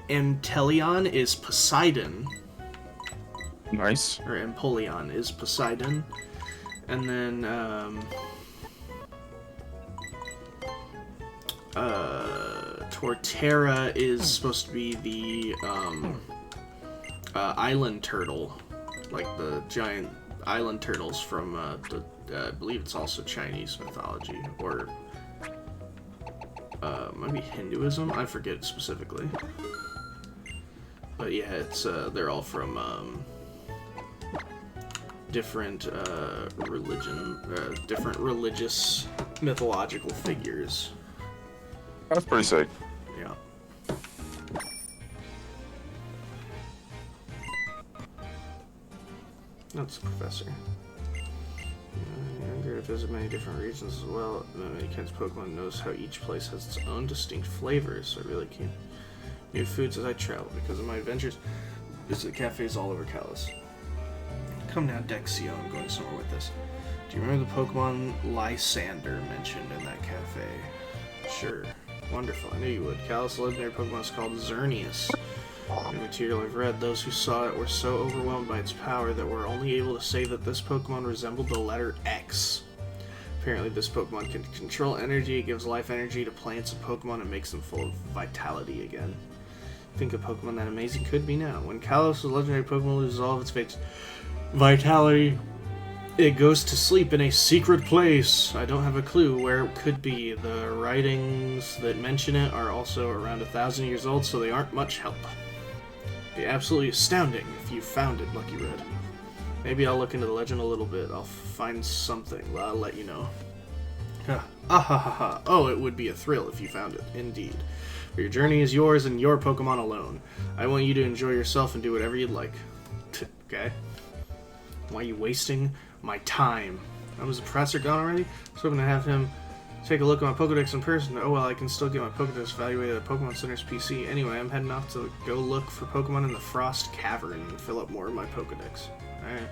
Emtelion is Poseidon. Nice. Or Empoleon is Poseidon. And then, Torterra is supposed to be the, island turtle like the giant island turtles from I believe it's also Chinese mythology, or maybe Hinduism. I forget specifically, but yeah, it's they're all from different different religious mythological figures. That's pretty sick. Yeah. That's the professor. Younger to visit many different regions as well. Many kinds of Pokemon knows how each place has its own distinct flavors, so I really keep new foods as I travel because of my adventures. Visit cafes all over Kalos. Come now, Dexio, I'm going somewhere with this. Do you remember the Pokemon Lysander mentioned in that cafe? Sure. Wonderful, I knew you would. Kalos' legendary Pokemon is called Xerneas. In the material I've read, those who saw it were so overwhelmed by its power that were only able to say that this Pokemon resembled the letter X. Apparently this Pokemon can control energy, it gives life energy to plants and Pokemon, and makes them full of vitality again. Think a Pokemon that amazing could be now. When Kalos' legendary Pokemon loses all of its vitality, it goes to sleep in a secret place. I don't have a clue where it could be. The writings that mention it are also around 1,000 years old, so they aren't much help. Be absolutely astounding if you found it, Lucky Red. Maybe I'll look into the legend a little bit. I'll find something. I'll let you know. Oh, it would be a thrill if you found it. Indeed. For your journey is yours and your Pokemon alone. I want you to enjoy yourself and do whatever you'd like. Okay? Why are you wasting my time? Was the professor gone already? I was hoping to have him take a look at my Pokedex in person. Oh well, I can still get my Pokedex evaluated at Pokemon Center's PC. Anyway, I'm heading off to go look for Pokemon in the Frost Cavern and fill up more of my Pokedex. Alright.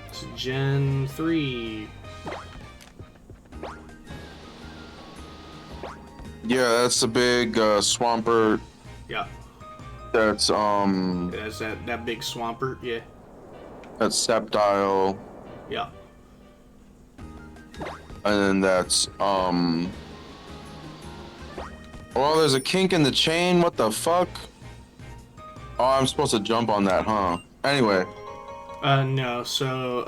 It's Gen 3. Yeah, that's the big Swampert. Yeah. That's That's that big Swampert, yeah. That's Sceptile. Yeah. And then that's well, there's a kink in the chain. What the fuck? Oh, I'm supposed to jump on that, huh? Anyway. No, so,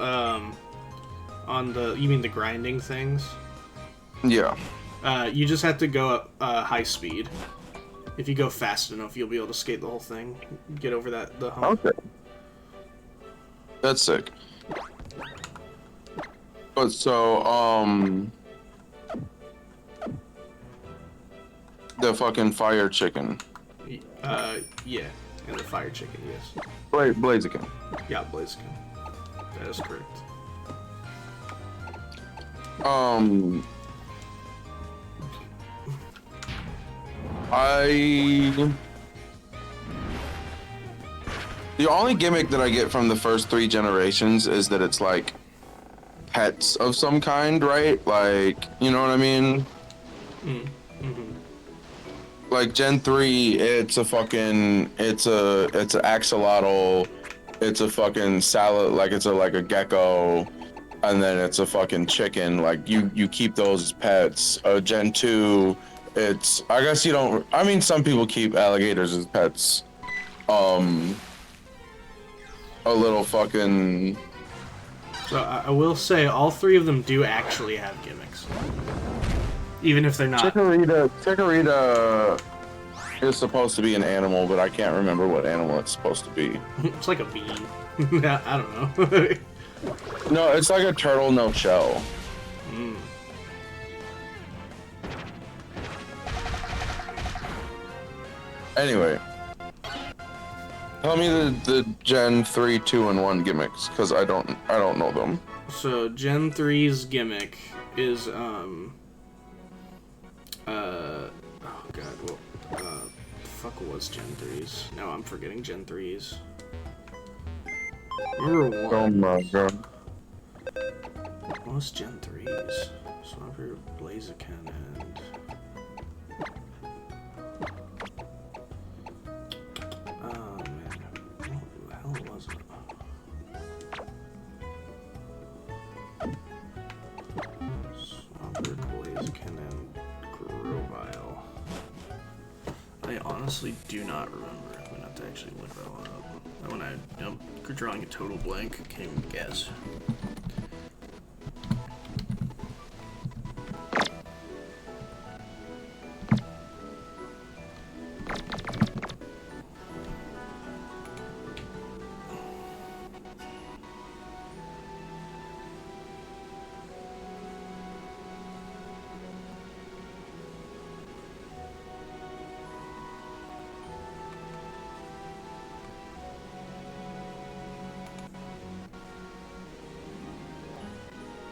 on the, you mean the grinding things? Yeah. You just have to go up, high speed. If you go fast enough, you'll be able to skate the whole thing. Get over the hump. Okay. That's sick. But so, the fucking fire chicken. Yeah. And the fire chicken, yes. Blaziken. Yeah, Blaziken. That is correct. The only gimmick that I get from the first 3 generations is that it's like pets of some kind, right? Like, you know what I mean? Mm-hmm. Like Gen 3, it's an axolotl, it's a fucking salad, like it's like a gecko, and then it's a fucking chicken. Like you keep those as pets. Gen 2, it's, I guess you don't, I mean, some people keep alligators as pets. A little fucking. So I will say all 3 of them do actually have gimmicks. Even if they're not. Chikorita is supposed to be an animal, but I can't remember what animal it's supposed to be. It's like a bean. I don't know. No, it's like a turtle, no shell. Mm. Anyway, tell me the Gen 3, 2, and 1 gimmicks, because I don't know them. So Gen 3's gimmick is oh god, well, fuck, what was Gen 3's? No, I'm forgetting Gen 3's. Remember 1. Oh my god. What was Gen 3's? Swampert, Blaziken, and... Oh man, what the hell was it? Swampert, Blaziken, and honestly do not remember. I'm gonna have to actually look that one up. When I'm drawing a total blank, I can't even guess.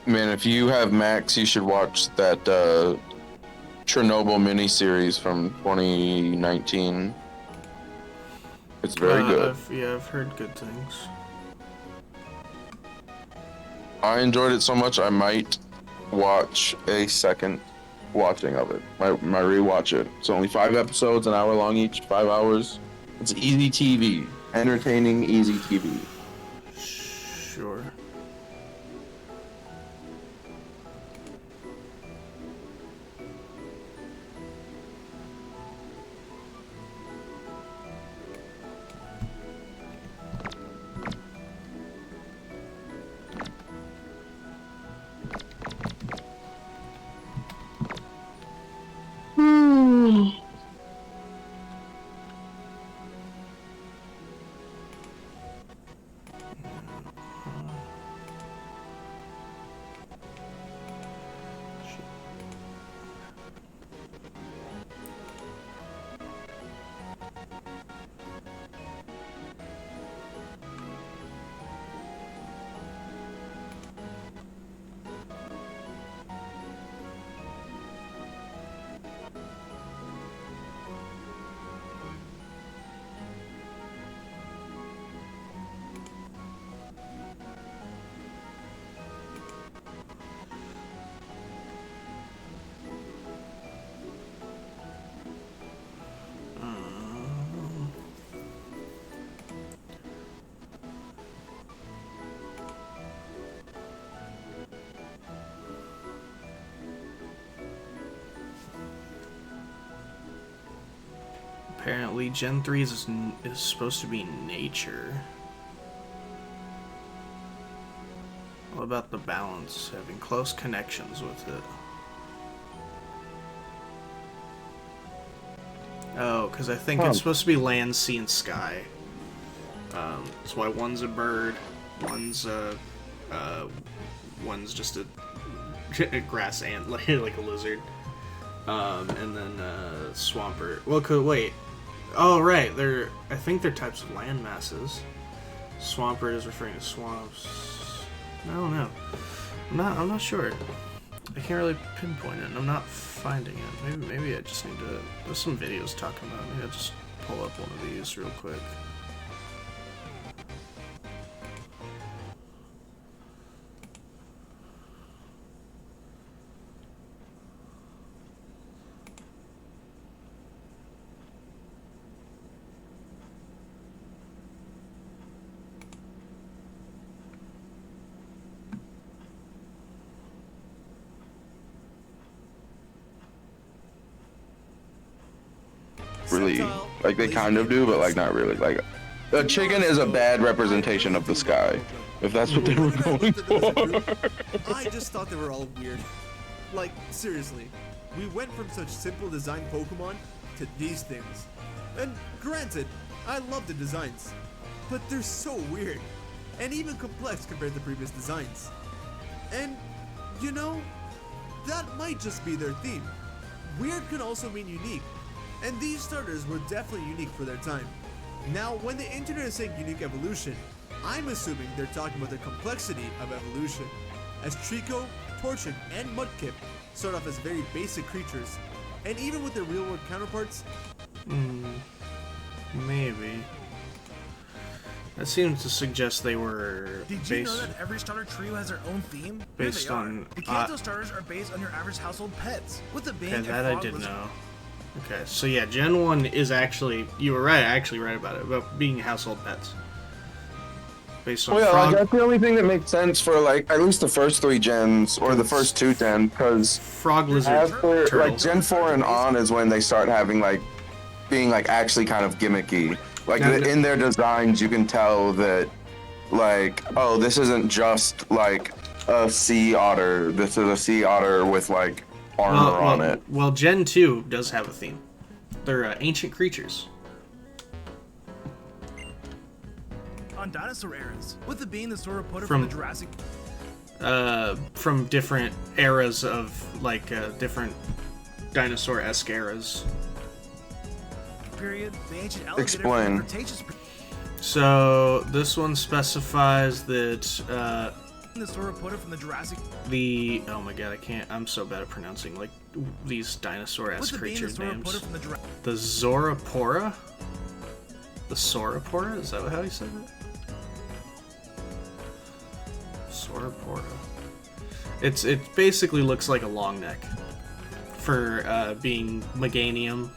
Man, if you have Max, you should watch that Chernobyl miniseries from 2019. It's very good. I've heard good things. I enjoyed it so much, I might watch a second watching of it. My rewatch it. It's only 5 episodes, an hour long each, 5 hours. It's easy TV. Entertaining, easy TV. Sure. Apparently, Gen 3 is supposed to be nature. What about the balance? Having close connections with it. Oh, because I think it's supposed to be land, sea, and sky. That's why one's a bird, one's just a grass ant, like a lizard. And then Swampert. Well, wait. Oh, right. I think they're types of land masses. Swampert is referring to swamps. I don't know. I'm not sure. I can't really pinpoint it, and I'm not finding it. Maybe I just need to. There's some videos talking about it. Maybe I'll just pull up one of these real quick. Really, like they kind of do, but like not really. Like a chicken is a bad representation of the sky, if that's what they were going for. I just thought they were all weird. Like, seriously, we went from such simple design Pokemon to these things. And granted, I love the designs, but they're so weird, and even complex compared to previous designs. And, you know, that might just be their theme. Weird can also mean unique. And these starters were definitely unique for their time. Now, when the internet is saying unique evolution, I'm assuming they're talking about the complexity of evolution, as Trico, Torchic, and Mudkip start off as very basic creatures, and even with their real-world counterparts... Maybe. That seems to suggest they were Did you know that every starter trio has their own theme? Based on... The Kanto starters are based on your average household pets, with the being that I did know. Okay, so yeah, Gen 1 is actually, you were right, actually right about it, about being household pets. Based on Well, yeah, Frog... like, that's the only thing that makes sense for like at least the first 3 gens or the first 2 gens, because Frog, lizard, after turtle. like Gen 4 and on is when they start having like being like actually kind of gimmicky. Like No, in their designs, you can tell that like, oh, this isn't just like a sea otter. This is a sea otter with like armor on it. Well, Gen 2 does have a theme. They're ancient creatures. On dinosaur eras, with it being the sauropod From- from the Jurassic From different eras of like different dinosaur-esque eras. period, the ancient alligator Explain. from the Cretaceous So this one specifies that the sauropod from the Jurassic oh my god, I'm so bad at pronouncing like these dinosaur-esque with it being the creature names. sauropod from the Jurassic The Zoropora? The Sauropora? Is that how you said it? Sauropora. It basically looks like a long neck for being Meganium.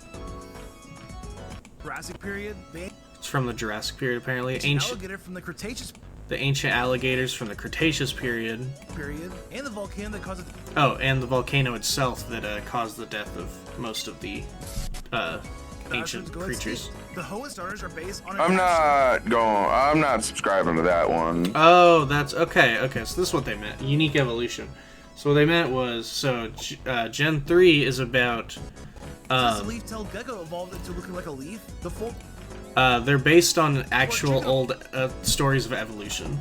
period, the It's from the Jurassic period apparently. ancient alligator from the Cretaceous The ancient alligators from the Cretaceous period. period, and the volcano that caused it. Oh, and the volcano itself that caused the death of most of the ancient go creatures. extinct. The Hoenn starters are based on. I'm not subscribing to that one. Oh, that's okay. Okay, so this is what they meant. Unique evolution. So what they meant was Gen 3 is about Since the leaf-tailed gecko evolved into looking like a leaf, the full they're based on actual old stories of evolution.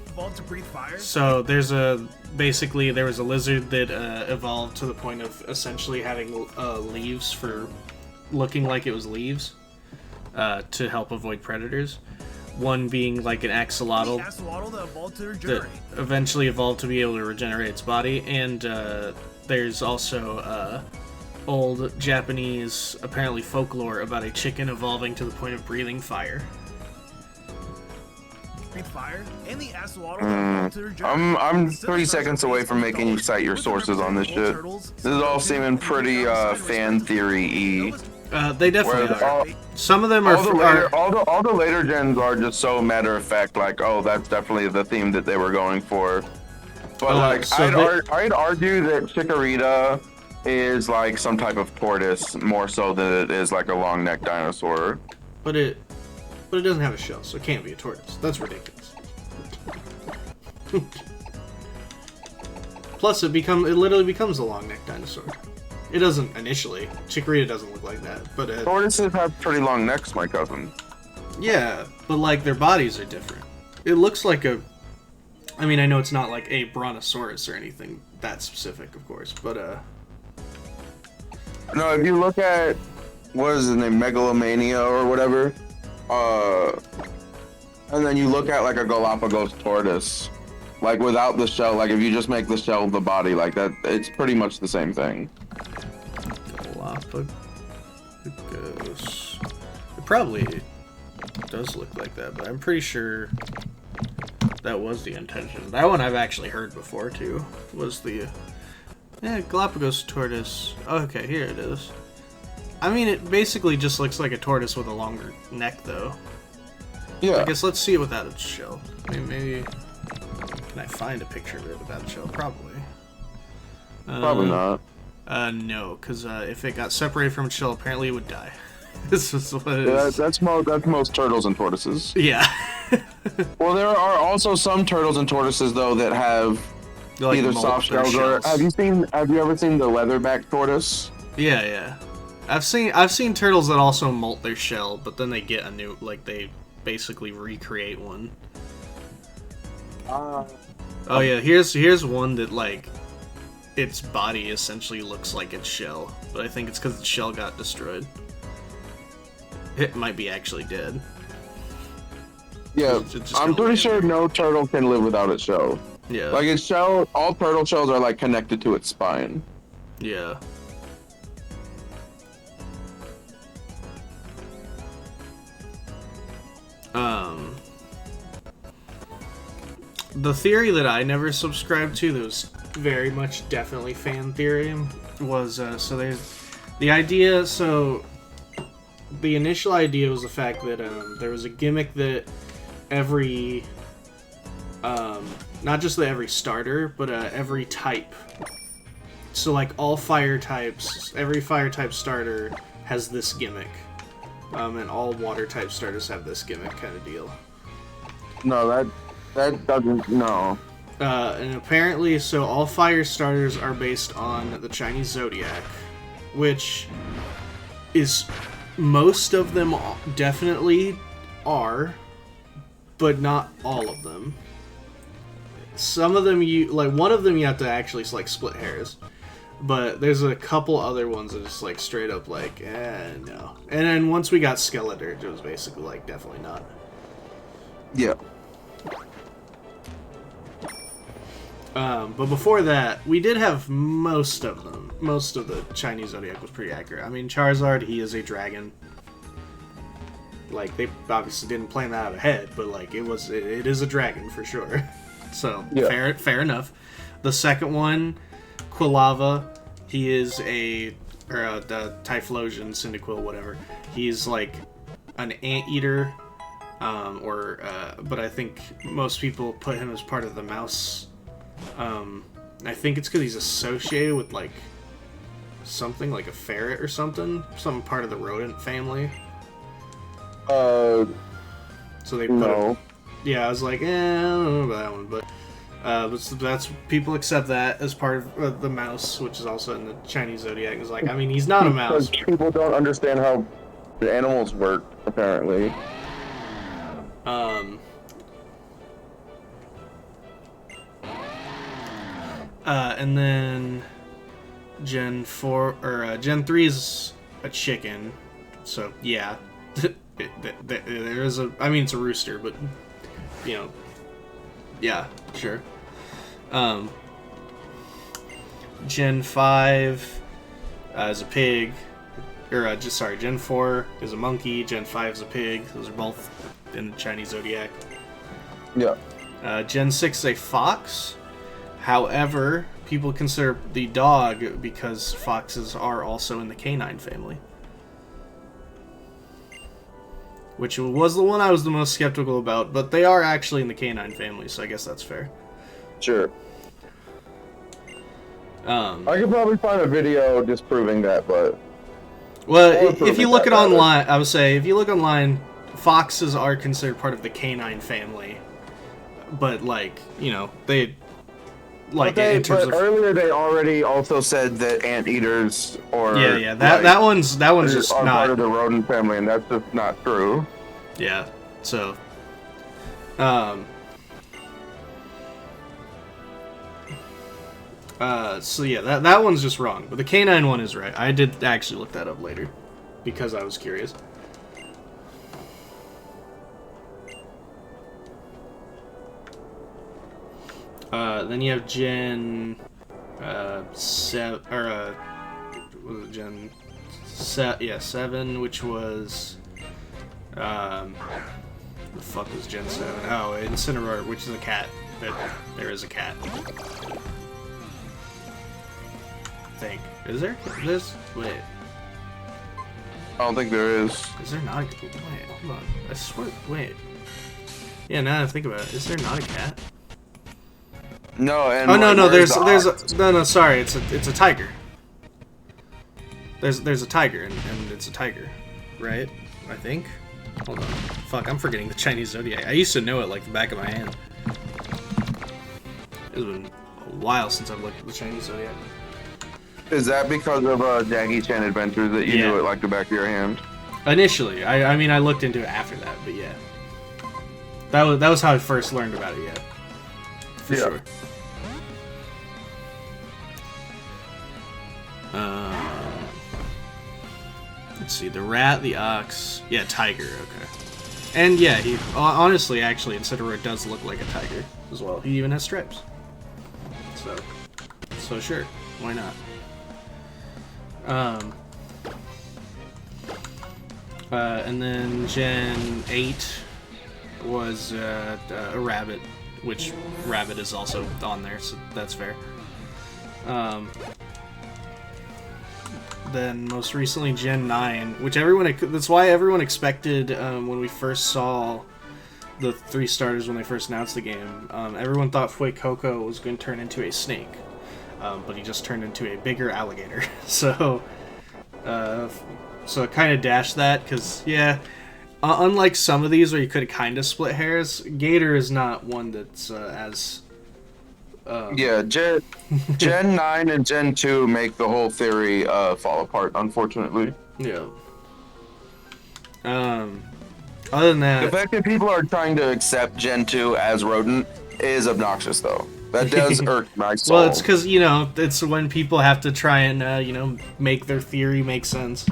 evolved to breathe fire. So there was a lizard that evolved to the point of essentially having leaves for looking like it was leaves to help avoid predators. One being like an axolotl The axolotl that evolved to that regenerate. eventually evolved to be able to regenerate its body, and there's also old Japanese apparently folklore about a chicken evolving to the point of breathing fire. Breathe fire, and the axolotl that evolved to regenerate. I'm The 30 seconds away from making you cite your sources on this shit. This is all seeming pretty fan theory-y. They definitely Whereas are. Some of them are. all the later gens are just so matter of fact, like, oh, that's definitely the theme that they were going for. But like, so I'd argue that Chikorita is like some type of tortoise more so than it is like a long neck dinosaur. But it doesn't have a shell, so it can't be a tortoise. That's ridiculous. Plus, it literally becomes a long neck dinosaur. It doesn't initially. Chikorita doesn't look like that, but Tortoises have pretty long necks, my cousin. yeah, but like their bodies are different. It looks like I mean, I know it's not like a brontosaurus or anything that specific, of course, but No, if you look at what is his name, Megalomania or whatever, and then you look at like a Galapagos tortoise, like without the shell, like if you just make the shell the body like that, it's pretty much the same thing. Galapagos. It probably does look like that, but I'm pretty sure that was the intention. That one I've actually heard before too. Was the Galapagos tortoise. Okay, here it is. I mean, it basically just looks like a tortoise with a longer neck, though. Yeah. I guess let's see it without its shell. Maybe can I find a picture of it without its shell? Probably. Probably not. No, because if it got separated from its shell, apparently it would die. This is what it Yeah, is. that's most turtles and tortoises. Yeah. Well, there are also some turtles and tortoises though that have Like either molt soft their shells or have you ever seen the leatherback tortoise? Yeah. I've seen turtles that also molt their shell, but then they get a new, like they basically recreate one. Oh yeah, here's one that like its body essentially looks like its shell, but I think it's because its shell got destroyed. It might be actually dead. Yeah, It's just I'm gonna pretty live. sure no turtle can live without its shell. Yeah. Like its shell, all turtle shells are like connected to its spine. Yeah. The theory that I never subscribed to, that was very much definitely fan theory, was so there's the idea. So the initial idea was the fact that there was a gimmick that every not just every starter, but every type. So like all fire types, every fire type starter has this gimmick. And all water type starters have this gimmick kind of deal. No, that doesn't. No. And apparently, so all fire starters are based on the Chinese zodiac, which is most of them definitely are, but not all of them. Some of them one of them you have to actually like split hairs, but there's a couple other ones that just like straight up like no. And then once we got Skeletor, it was basically like definitely not. Yeah. But before that, we did have most of them. Most of the Chinese zodiac was pretty accurate. I mean, Charizard, he is a dragon. Like, they obviously didn't plan that out ahead, but like it is a dragon for sure. So yeah. Fair enough. The second one, Quilava, he is the Typhlosion, Cyndaquil, whatever. He's like an anteater, but I think most people put him as part of the mouse. I think it's because he's associated with like something like a ferret or something, some part of the rodent family. So they put him, yeah, I was like, I don't know about that one, but that's people accept that as part of the mouse, which is also in the Chinese zodiac. Is like, I mean, he's not a mouse. People don't understand how the animals work, apparently. And then Gen 4 or Gen 3 is a chicken, so yeah. There is I mean, it's a rooster, but you know, yeah, sure. Gen 5 is a pig, or Gen 4 is a monkey. Gen 5 is a pig. Those are both in the Chinese zodiac. Yeah. Gen 6 is a fox. However, people consider the dog because foxes are also in the canine family. Which was the one I was the most skeptical about, but they are actually in the canine family, so I guess that's fair. Sure. I could probably find a video disproving that, but... Well, if you look at online, I would say, if you look online, foxes are considered part of the canine family. But, like, you know, they... Like, okay, but earlier they already also said that anteaters or that one's just are not part of the rodent family, and that's just not true. Yeah, so so yeah, that one's just wrong, but the canine one is right. I did actually look that up later because I was curious. Then you have Gen 7, which was the fuck was Gen 7? Oh, Incineroar, which is a cat. There is a cat. I think. Is there? Wait. I don't think there is. Is there not a cat? Wait, hold on. I swear. Wait. Yeah, now that I think about it, is there not a cat? No, and no. There's sorry, it's a tiger. There's a tiger and it's a tiger, right? I think. Hold on. Fuck, I'm forgetting the Chinese zodiac. I used to know it like the back of my hand. It's been a while since I've looked at the Chinese zodiac. Is that because of Jackie Chan Adventures that you knew it like the back of your hand? Initially, I mean I looked into it after that, but yeah. That was how I first learned about it. Yeah. For sure. Let's see, the rat, the ox, yeah, tiger, okay. And yeah, he honestly, actually, Incineroar does look like a tiger as well. He even has stripes. So sure, why not? And then Gen 8 was a rabbit, which rabbit is also on there, so that's fair. Then most recently Gen 9, which that's why everyone expected when we first saw the 3 starters when they first announced the game. Everyone thought Fuecoco was going to turn into a snake, but he just turned into a bigger alligator. So So kind of dashed that because unlike some of these where you could kind of split hairs, Gator is not one that's as Yeah, Gen 9 and Gen 2 make the whole theory fall apart, unfortunately. yeah. Other than The that, fact that people are trying to accept Gen 2 as rodent is obnoxious, though. That does irk my soul. well, it's because it's when people have to try and make their theory make sense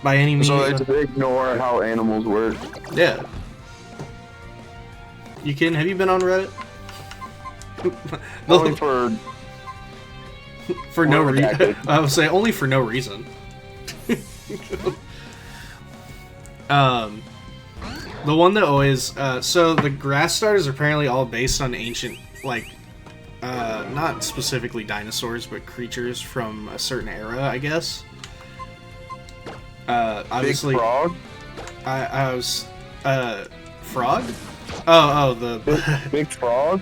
by any means. So they just ignore how animals work. Yeah. You kidding? Have you been on Reddit? Only for no We're reason. redacted. I would say only for no reason. The one that always so the grass starters are apparently all based on ancient, like not specifically dinosaurs but creatures from a certain era, I guess. Obviously Big Frog. I was frog. Oh the Big Frog.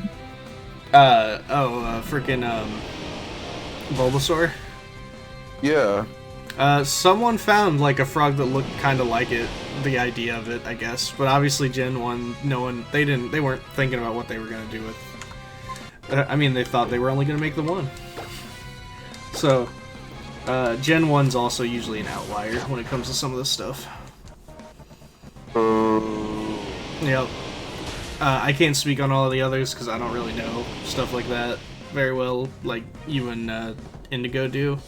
freaking Bulbasaur. Yeah. Someone found like a frog that looked kind of like it, the idea of it, I guess. But obviously Gen 1, they weren't thinking about what they were going to do with. I mean, they thought they were only going to make the one. So, Gen 1's also usually an outlier when it comes to some of this stuff. Yep. I can't speak on all of the others because I don't really know stuff like that very well, like you and Indigo do.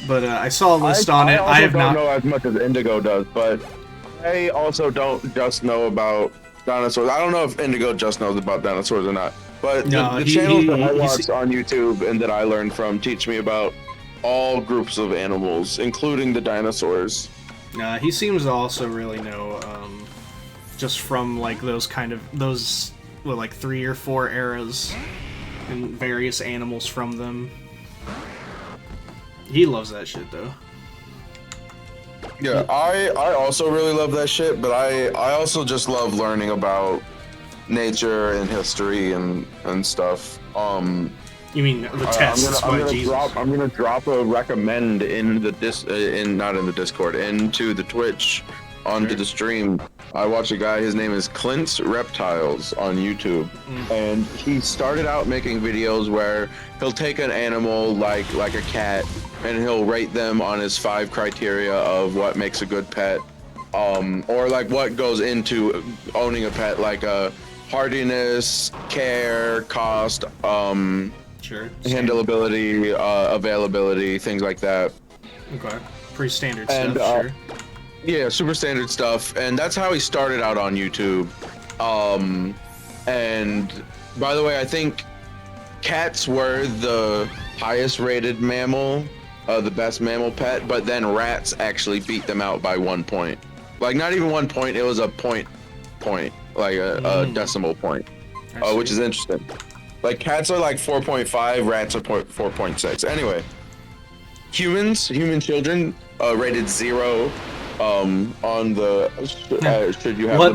But I saw a list on it. I have don't not know as much as Indigo does, but I also don't just know about dinosaurs. I don't know if Indigo just knows about dinosaurs or not. But No, the he- channels he- that I he- watch on YouTube and that I learn from teach me about all groups of animals, including the dinosaurs. he seems to also really know, just from like those like 3 or 4 eras and various animals from them. He loves that shit though. Yeah, I also really love that shit, but I also just love learning about nature and history and stuff. You mean the tests? I'm by gonna Jesus. drop a recommend in the not in the Discord, into the Twitch, onto the stream. I watch a guy, his name is Clint's Reptiles on YouTube, and he started out making videos where he'll take an animal like a cat and he'll rate them on his 5 criteria of what makes a good pet, or like what goes into owning a pet, like hardiness, care, cost, Sure. handleability, availability, things like that. Okay. Pretty standard And, stuff. Sure. Yeah, super standard stuff, and that's how he started out on YouTube. And by the way, I think cats were the highest rated mammal, the best mammal pet, but then rats actually beat them out by 1 point. Like not even 1 point, it was a point, like a decimal point, I which see. is interesting. Like cats are like 4.5, rats are 4.6. Anyway, human children rated 0 on the should you have What? them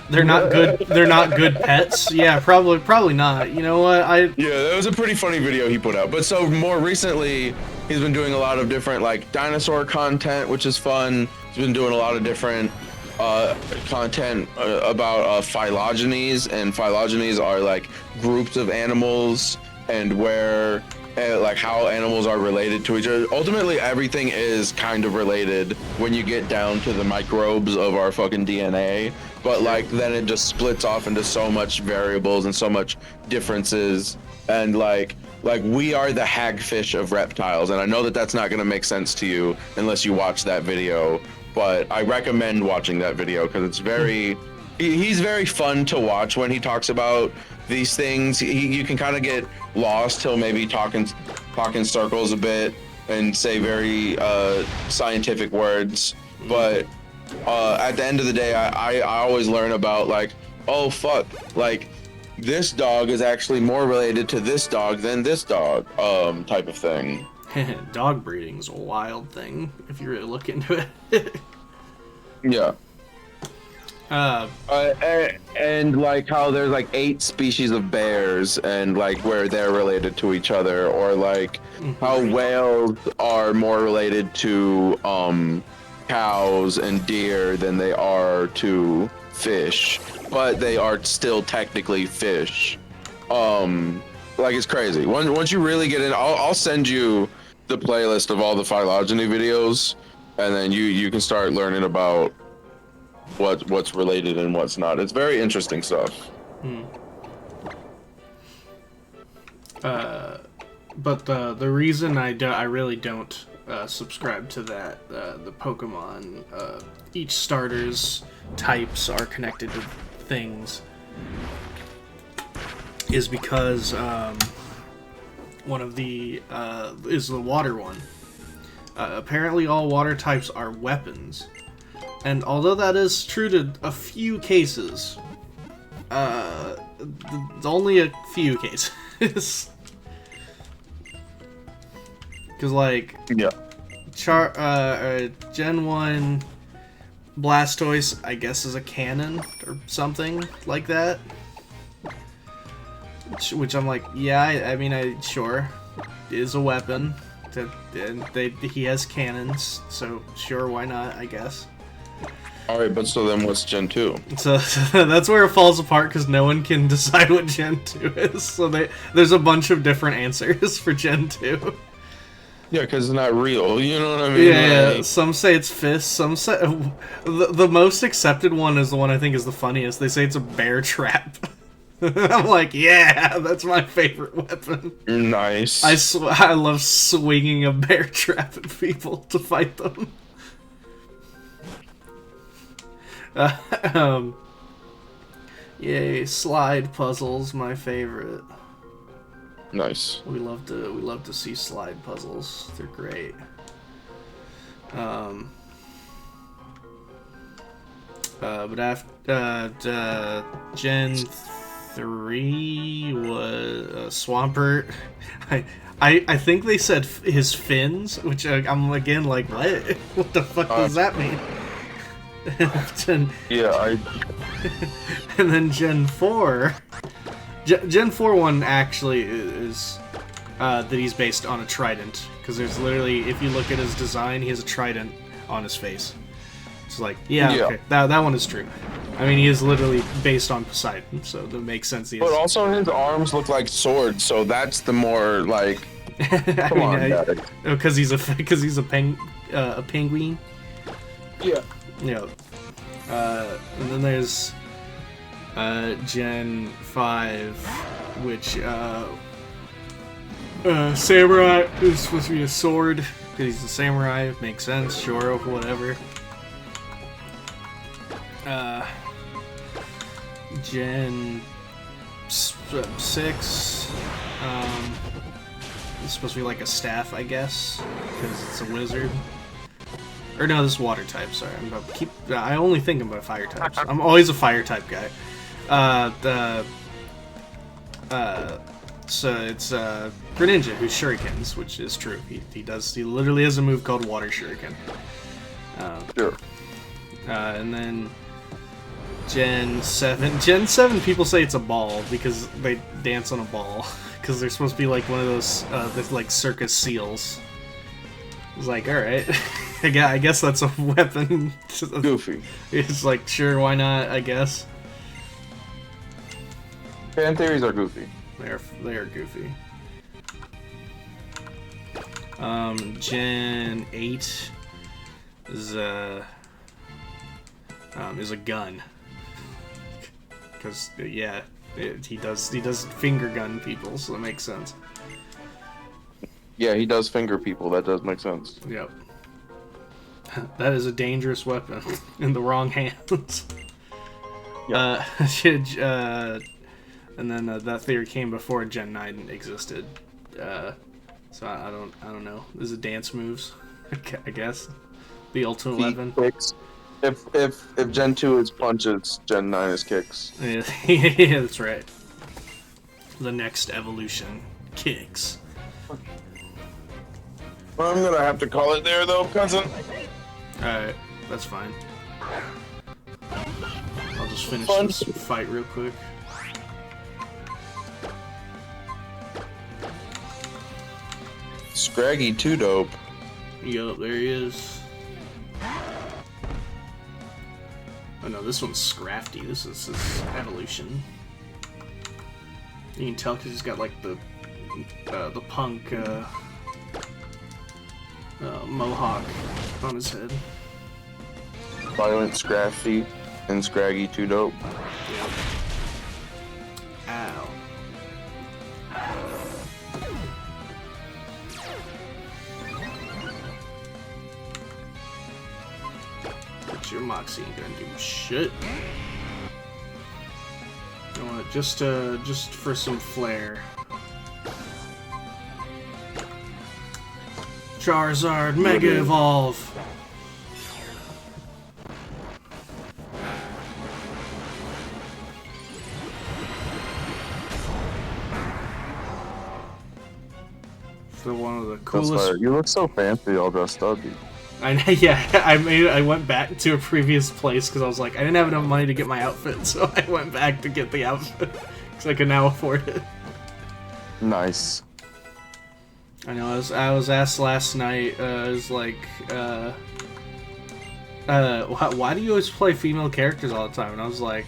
They're not good. They're not good pets. Yeah, probably not. You know what? Yeah, that was a pretty funny video he put out. But so more recently, he's been doing a lot of different like dinosaur content, which is fun. He's been doing a lot of different content about phylogenies, and phylogenies are like groups of animals and where like how animals are related to each other. Ultimately, everything is kind of related when you get down to the microbes of our fucking DNA. But like then it just splits off into so much variables and so much differences. And like we are the hagfish of reptiles. And I know that that's not going to make sense to you unless you watch that video. But I recommend watching that video because it's he's very fun to watch when he talks about these things. You can kind of get lost. He'll maybe talk in circles a bit and say very scientific words. But at the end of the day, I always learn about like, oh fuck, like this dog is actually more related to this dog than this dog, type of thing. Dog breeding's a wild thing if you really look into it. Yeah. And like how there's like 8 species of bears and like where they're related to each other, or like how whales are more related to cows and deer than they are to fish, but they are still technically fish. Like it's crazy. Once you really get in, I'll send you the playlist of all the phylogeny videos, and then you can start learning about what's related and what's not. It's very interesting stuff. But the reason I really don't subscribe to that, the Pokemon, each starter's types are connected to things, is because one of the is the water one. Apparently all water types are weapons, and although that is true to a few cases, only a few cases. Because like Yeah. Gen 1 Blastoise, I guess, is a cannon or something like that. Which I'm like, yeah, I mean, sure, it is a weapon. He has cannons, so sure, why not, I guess. Alright, but so then what's Gen 2? So that's where it falls apart, because no one can decide what Gen 2 is. So there's a bunch of different answers for Gen 2. Yeah, because it's not real, you know what I mean? Yeah, Like, some say it's fists, some say... The most accepted one is the one I think is the funniest. They say it's a bear trap. I'm like, yeah, that's my favorite weapon. nice. I love swinging a bear trap at people to fight them. Yay, slide puzzles, my favorite. Nice. We love to see slide puzzles. They're great. But after Gen 3 was Swampert. I think they said his fins, which I'm again like, what? What the fuck does that mean? Yeah, And then Gen 4. Gen 4 one actually is that he's based on a trident, because there's literally, if you look at his design, he has a trident on his face. It's like, yeah. Okay, that one is true. I mean, he is literally based on Poseidon, so that makes sense. But also his arms look like swords, so that's the more like. Come on, Daddy. Because he's a penguin. Yeah. Yeah. And then there's Gen 5, which Samurai is supposed to be a sword, because he's a samurai. Makes sense, sure, whatever. Gen 6, it's supposed to be like a staff, I guess, because it's a wizard. Or no, this is water type, sorry. I only think about fire types. I'm always a fire type guy. So it's Greninja, who's shurikens, which is true. He literally has a move called Water Shuriken. Sure. And then Gen 7. Gen 7, people say it's a ball because they dance on a ball. Because they're supposed to be like one of those like circus seals. It's like, alright. I guess that's a weapon. Goofy. It's like, sure, why not, I guess. Fan theories are goofy. They are goofy. Gen 8 is a gun. Because yeah, he does finger gun people, so that makes sense. Yeah, he does finger people. That does make sense. Yep. That is a dangerous weapon in the wrong hands. Yeah. And then that theory came before Gen 9 existed. So I don't know. This is dance moves, I guess. The ultimate weapon. Kicks. If Gen 2 is punches, Gen 9 is kicks. Yeah, yeah, that's right. The next evolution, kicks. I'm gonna have to call it there though, cousin. Alright, that's fine. just finish Fun. this fight real quick. Scraggy too dope. Yup, there he is. Oh no, this one's Scrafty. This is his evolution. You can tell because he's got like the punk mohawk on his head. Violent Scrafty and Scraggy too dope. Yep. Ow. But your Moxie ain't gonna do shit. You know what? Just for some flair. Charizard Mega Evolve. So one of the That's coolest. fire. You look so fancy all dressed up. Dude. I yeah, I went back to a previous place because I was like I didn't have enough money to get my outfit, so I went back to get the outfit because I could now afford it. Nice. I know. I was asked last night. I was like, why do you always play female characters all the time? And I was like,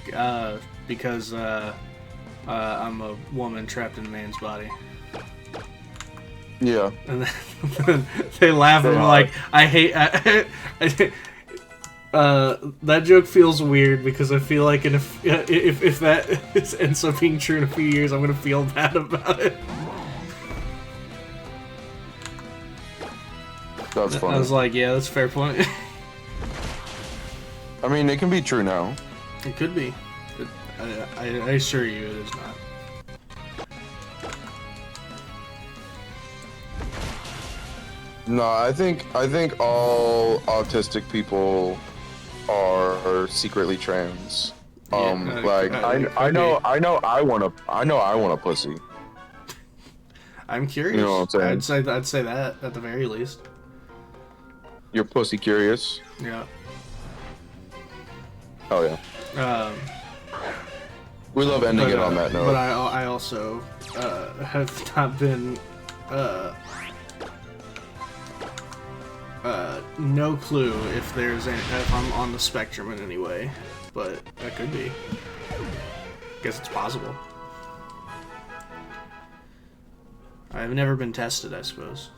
because I'm a woman trapped in a man's body. Yeah. And then they laugh and They I'm are. like, I hate. That joke feels weird because I feel like if that ends up being true in a few years, I'm gonna feel bad about it. That's funny. I was like, yeah, that's a fair point. I mean, it can be true now. It could be. I assure you, it is not. No, I think all autistic people are secretly trans. Yeah, Like I know I want a pussy. I'm curious. You know what I'm I'd say that at the very least. You're pussy curious. Yeah. Oh yeah. We love ending it on that note. But I also have not been no clue if I'm on the spectrum in any way, but that could be. Guess it's possible. I've never been tested, I suppose.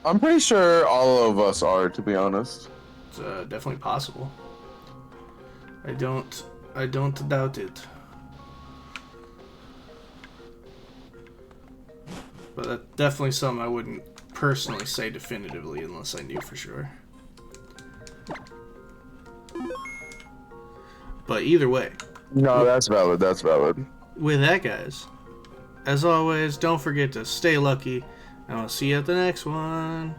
I'm pretty sure all of us are, to be honest. It's definitely possible. I don't doubt it. But that's definitely something I wouldn't personally say definitively unless I knew for sure. But either way, No, that's valid. That's valid. with that, guys, as always, don't forget to stay lucky, and I'll see you at the next one.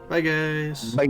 Bye, guys. Bye.